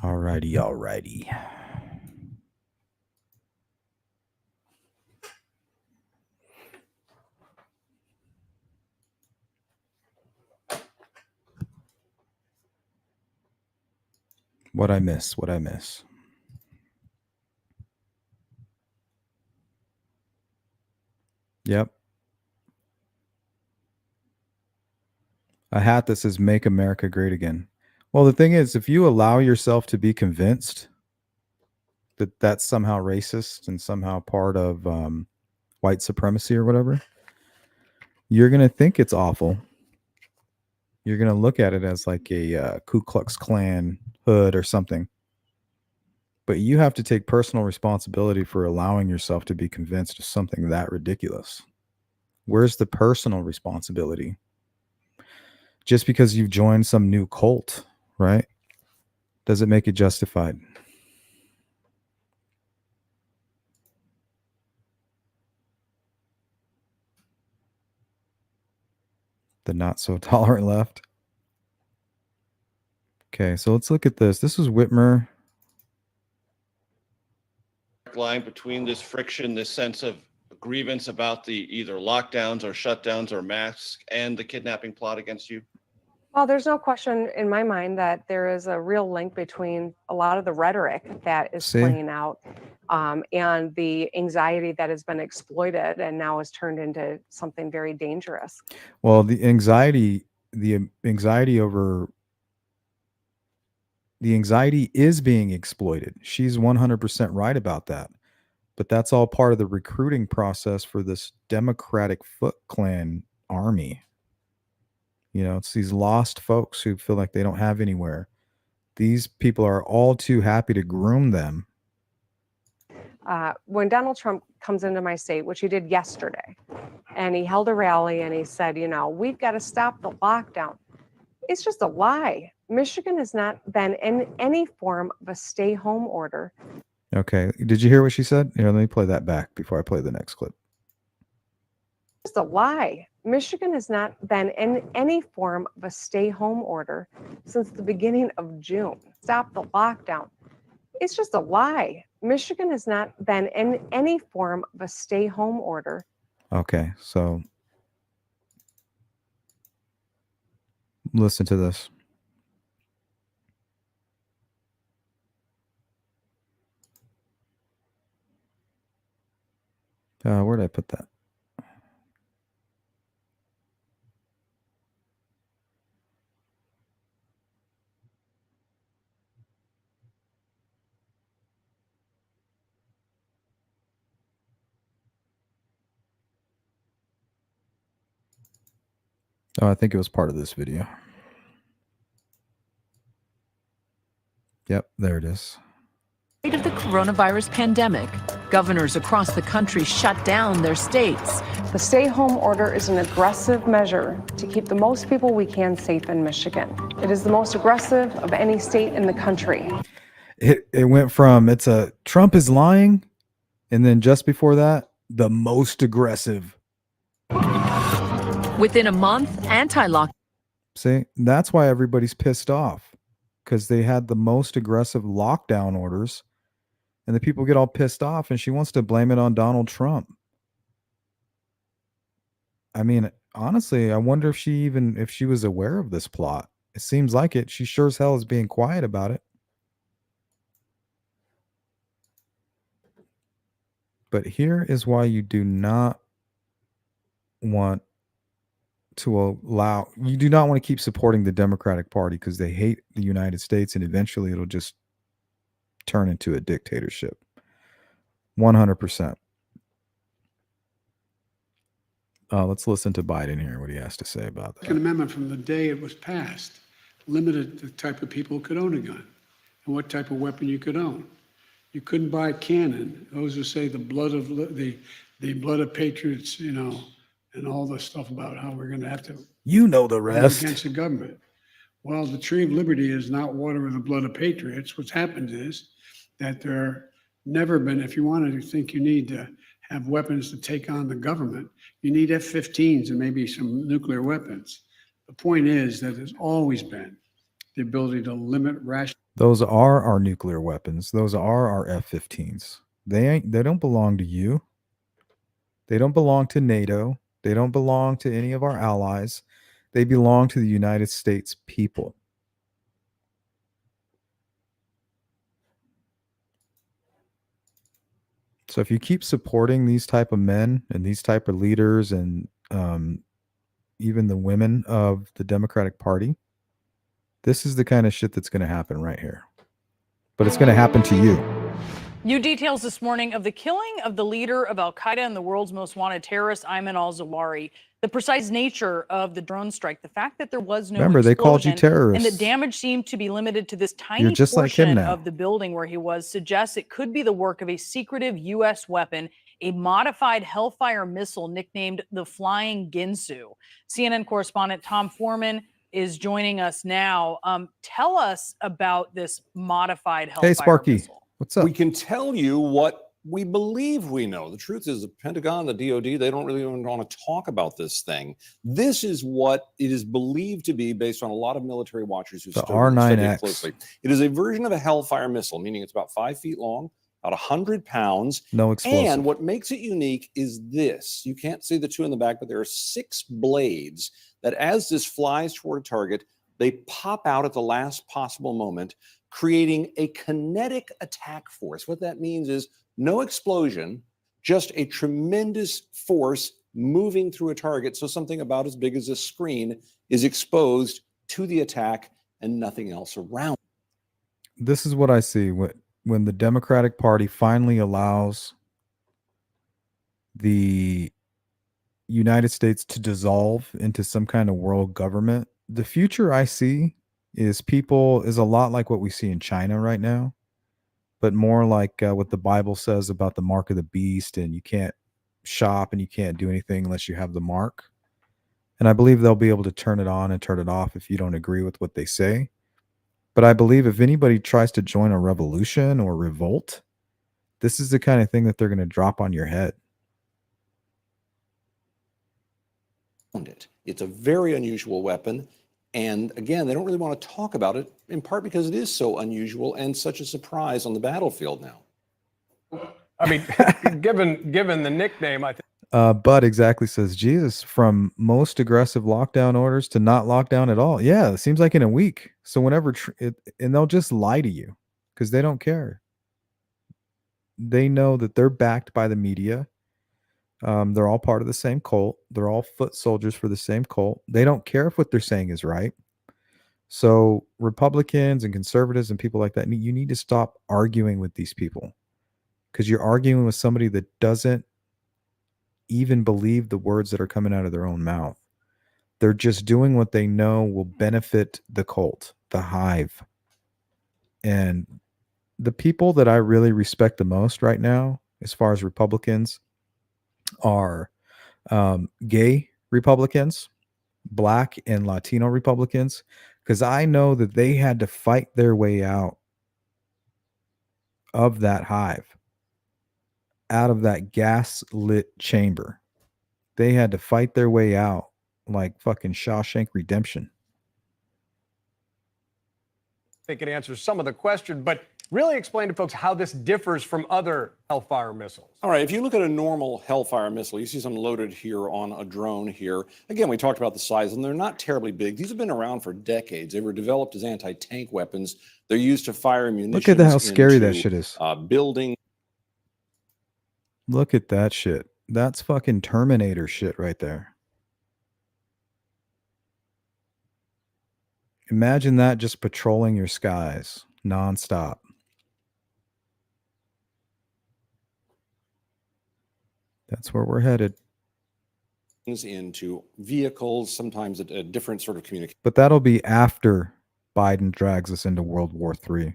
All righty, all righty. What I miss? What I miss? Yep. A hat that says "Make America Great Again." Well, the thing is, if you allow yourself to be convinced that that's somehow racist and somehow part of white supremacy or whatever, you're going to think it's awful. You're going to look at it as like a Ku Klux Klan hood or something. But you have to take personal responsibility for allowing yourself to be convinced of something that ridiculous. Where's the personal responsibility? Just because you've joined some new cult, right? Does it make it justified? The not so tolerant left. Okay, so let's look at this. This is Whitmer. Line between this friction, this sense of grievance about the either lockdowns or shutdowns or masks and the kidnapping plot against you? Well, there's no question in my mind that there is a real link between a lot of the rhetoric that is playing out and the anxiety that has been exploited and now is turned into something very dangerous. Well, the anxiety is being exploited. She's 100% right about that. But that's all part of the recruiting process for this Democratic Foot Clan army. You know, it's these lost folks who feel like they don't have anywhere. These people are all too happy to groom them. When Donald Trump comes into my state, which he did yesterday, and he held a rally and he said, you know, we've got to stop the lockdown. It's just a lie. Michigan has not been in any form of a stay-home order. Okay. Did you hear what she said? Here, let me play that back before I play the next clip. Just a lie. Michigan has not been in any form of a stay-home order since the beginning of June. Stop the lockdown. It's just a lie. Michigan has not been in any form of a stay-home order. Okay, so listen to this. Where did I put that? Oh, I think it was part of this video. Yep, there it is. In light of the coronavirus pandemic, governors across the country shut down their states. The stay-home order is an aggressive measure to keep the most people we can safe in Michigan. It is the most aggressive of any state in the country. It went from Trump is lying, and then just before that, the most aggressive. Within a month, anti-lock. See, that's why everybody's pissed off, because they had the most aggressive lockdown orders, and the people get all pissed off, and she wants to blame it on Donald Trump. I mean, honestly, I wonder if she was aware of this plot. It seems like it. She sure as hell is being quiet about it. But here is why you do not want to keep supporting the Democratic Party, because they hate the United States, and eventually it'll just turn into a dictatorship. 100%. Let's listen to Biden here, what he has to say about that. An amendment from the day it was passed limited the type of people who could own a gun and what type of weapon you could own. You couldn't buy a cannon. Those who say the blood of patriots, you know, and all the stuff about how we're going to have to, you know, the rest against the government. Well, the tree of liberty is not water with the blood of patriots. What's happened is that there never been, if you wanted to think you need to have weapons to take on the government, you need F-15s and maybe some nuclear weapons. The point is that there's always been the ability to limit rational. Those are our nuclear weapons. Those are our F-15s. They don't belong to you. They don't belong to NATO. They don't belong to any of our allies. They belong to the United States people. So if you keep supporting these type of men and these type of leaders and even the women of the Democratic Party, this is the kind of shit that's going to happen right here. But it's going to happen to you. New details this morning of the killing of the leader of al-Qaeda and the world's most wanted terrorist, Ayman al-Zawahiri. The precise nature of the drone strike, the fact that there was no Remember, they called you explosion, and terrorists. the damage seemed to be limited to this You're tiny just like him portion now. of the building where he was, suggests it could be the work of a secretive U.S. weapon, a modified Hellfire missile nicknamed the Flying Ginsu. CNN correspondent Tom Foreman is joining us now. Tell us about this modified Hellfire Hey, Sparky. missile. What's up? We can tell you what we believe we know. The truth is the Pentagon, the DOD, they don't really want to talk about this thing. This is what it is believed to be based on a lot of military watchers who The studied it R9X. closely. It is a version of a Hellfire missile, meaning it's about 5 feet long, about 100 pounds. No explosive. And what makes it unique is this. You can't see the two in the back, but there are 6 blades that as this flies toward a target, they pop out at the last possible moment, creating a kinetic attack force. What that means is no explosion, just a tremendous force moving through a target. So something about as big as a screen is exposed to the attack and nothing else around. This is what I see when the Democratic Party finally allows the United States to dissolve into some kind of world government. The future I see is a lot like what we see in China right now, but more like what the Bible says about the mark of the beast, and you can't shop and you can't do anything unless you have the mark. And I believe they'll be able to turn it on and turn it off if you don't agree with what they say. But I believe if anybody tries to join a revolution or revolt, this is the kind of thing that they're going to drop on your head. It's a very unusual weapon. And again, they don't really want to talk about it, in part because it is so unusual and such a surprise on the battlefield now. I mean, given the nickname, I think. Bud exactly says, Jesus, from most aggressive lockdown orders to not lockdown at all. Yeah, it seems like in a week. So whenever, and they'll just lie to you because they don't care. They know that they're backed by the media. They're all part of the same cult. They're all foot soldiers for the same cult. They don't care if what they're saying is right. So Republicans and conservatives and people like that, you need to stop arguing with these people because you're arguing with somebody that doesn't even believe the words that are coming out of their own mouth. They're just doing what they know will benefit the cult, the hive. And the people that I really respect the most right now, as far as Republicans, are gay Republicans, Black and Latino Republicans, because I know that they had to fight their way out of that hive, out of that gas-lit chamber. They had to fight their way out like fucking Shawshank Redemption. I think it answers some of the question, but really explain to folks how this differs from other Hellfire missiles. All right, if you look at a normal Hellfire missile, you see some loaded here on a drone here. Again, we talked about the size, and they're not terribly big. These have been around for decades. They were developed as anti-tank weapons. They're used to fire munitions. Look at how scary that shit is. Building. Look at that shit. That's fucking Terminator shit right there. Imagine that just patrolling your skies nonstop. That's where we're headed. Into vehicles, sometimes a different sort of communication. But that'll be after Biden drags us into World War III,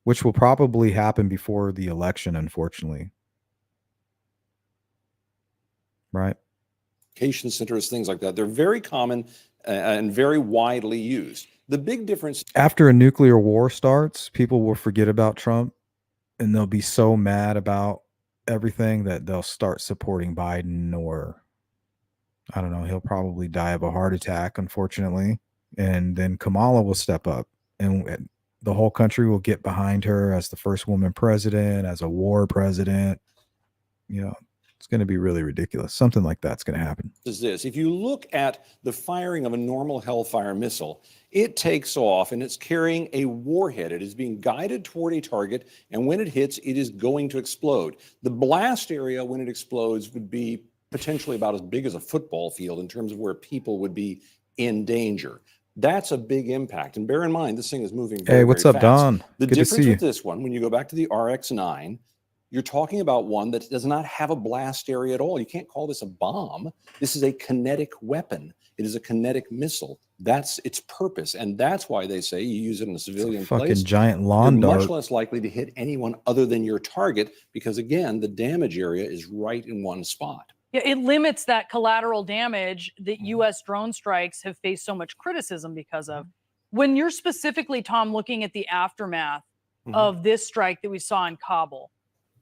which will probably happen before the election, unfortunately. Right? Communication centers, things like that. They're very common and very widely used. The big difference After a nuclear war starts, people will forget about Trump and they'll be so mad about everything that they'll start supporting Biden, or I don't know, he'll probably die of a heart attack, unfortunately. And then Kamala will step up and the whole country will get behind her as the first woman president, as a war president. You know, it's going to be really ridiculous. Something like that's going to happen. Is this. If you look at the firing of a normal Hellfire missile, it takes off and it's carrying a warhead. It is being guided toward a target, and when it hits, it is going to explode. The blast area, when it explodes, would be potentially about as big as a football field in terms of where people would be in danger. That's a big impact. And bear in mind, this thing is moving very, Hey, what's very up, fast. Don? The Good to difference see with you. this one, when you go back to the RX-9, you're talking about one that does not have a blast area at all. You can't call this a bomb. This is a kinetic weapon. It is a kinetic missile. That's its purpose. And that's why they say you use it in a civilian Fucking place. giant You're lawn much dart. less likely to hit anyone other than your target because, again, the damage area is right in one spot. Yeah, it limits that collateral damage that U.S. drone strikes have faced so much criticism because of. When you're specifically, Tom, looking at the aftermath of this strike that we saw in Kabul,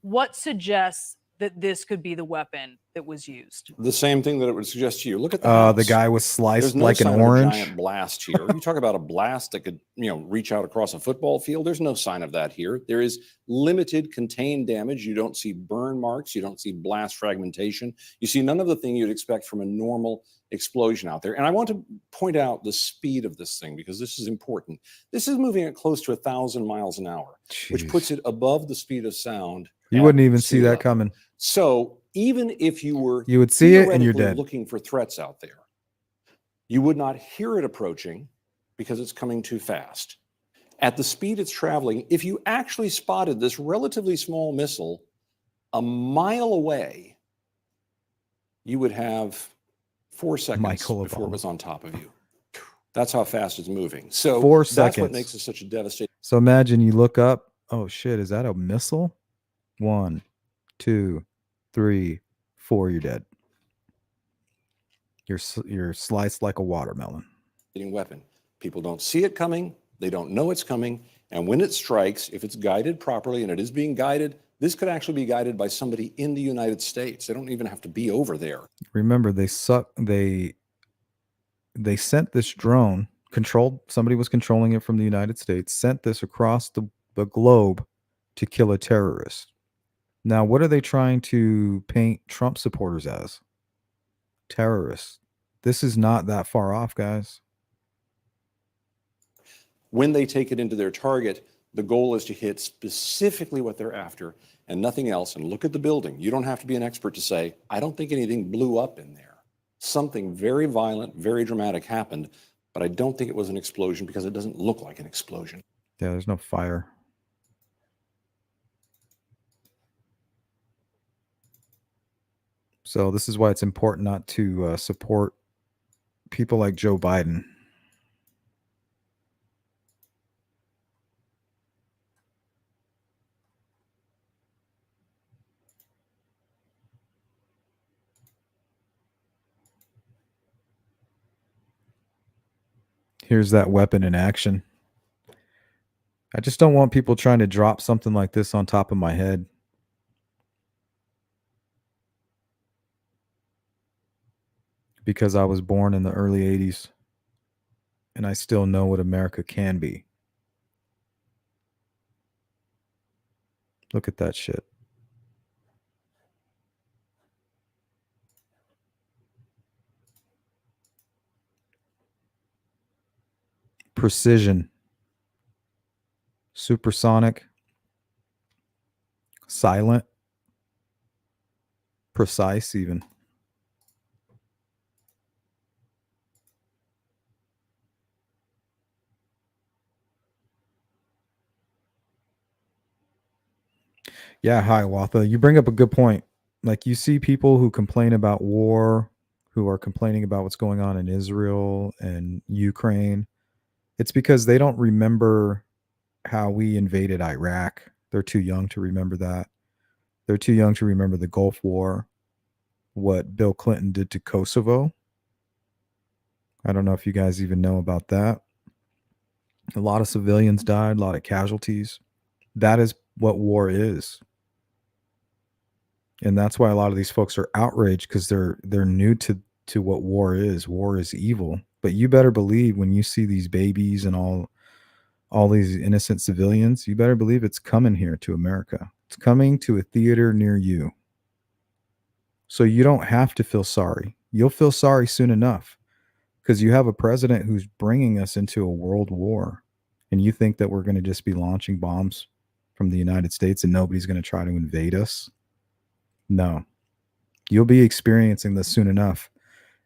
what suggests that this could be the weapon that was used? The same thing that it would suggest to you. Look at the house. The guy was sliced There's no like an sign of a orange. giant blast here. You talk about a blast that could, reach out across a football field. There's no sign of that here. There is limited contained damage. You don't see burn marks. You don't see blast fragmentation. You see none of the thing you'd expect from a normal explosion out there. And I want to point out the speed of this thing because this is important. This is moving at close to 1,000 miles an hour, which puts it above the speed of sound. You wouldn't even see that coming. So even if you were You would see it and you're theoretically dead. looking for threats out there, you would not hear it approaching because it's coming too fast. At the speed it's traveling, if you actually spotted this relatively small missile a mile away, you would have 4 seconds before it was on top of you. That's how fast it's moving. So 4 that's what seconds. makes it such a devastating. So imagine you look up. Oh shit! Is that a missile? 1, 2, 3, 4. You're dead. You're sliced like a watermelon. Weapon. People don't see it coming. They don't know it's coming. And when it strikes, if it's guided properly, and it is being guided, this could actually be guided by somebody in the United States. They don't even have to be over there. Remember, they sent this drone, somebody was controlling it from the United States, sent this across the globe to kill a terrorist. Now, what are they trying to paint Trump supporters as? Terrorists. This is not that far off, guys. When they take it into their target, the goal is to hit specifically what they're after and nothing else. And look at the building. You don't have to be an expert to say, I don't think anything blew up in there. Something very violent, very dramatic happened, but I don't think it was an explosion because it doesn't look like an explosion. Yeah, there's no fire. So this is why it's important not to support people like Joe Biden. Here's that weapon in action. I just don't want people trying to drop something like this on top of my head. Because I was born in the early 80s and I still know what America can be. Look at that shit. Precision. Supersonic. Silent. Precise even. Yeah, hi, Watha. You bring up a good point. Like, you see people who complain about war, who are complaining about what's going on in Israel and Ukraine. It's because they don't remember how we invaded Iraq. They're too young to remember that. They're too young to remember the Gulf War, what Bill Clinton did to Kosovo. I don't know if you guys even know about that. A lot of civilians died, a lot of casualties. That is what war is. And that's why a lot of these folks are outraged, because they're new to what war is. War is evil. But you better believe when you see these babies and all all these innocent civilians, you better believe it's coming here to America. It's coming to a theater near you. So you don't have to feel sorry. You'll feel sorry soon enough because you have a president who's bringing us into a world war. And you think that we're going to just be launching bombs from the United States and nobody's going to try to invade us? No. You'll be experiencing this soon enough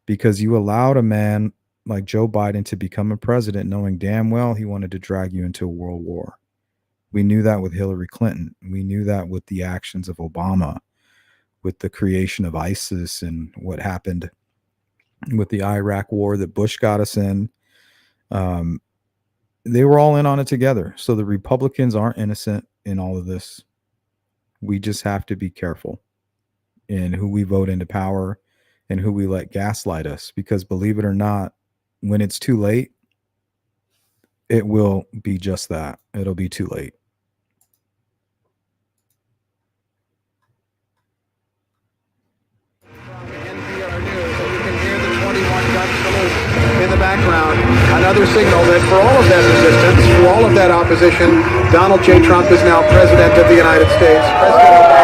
because you allowed a man like Joe Biden to become a president knowing damn well he wanted to drag you into a world war. We knew that with Hillary Clinton. We knew that with the actions of Obama, with the creation of ISIS and what happened with the Iraq war that Bush got us in. They were all in on it together. So the Republicans aren't innocent in all of this. We just have to be careful in who we vote into power and who we let gaslight us, because believe it or not, when it's too late, it will be just that. It'll be too late. In the background, another signal that for all of that resistance, for all of that opposition, Donald J. Trump is now president of the United States. President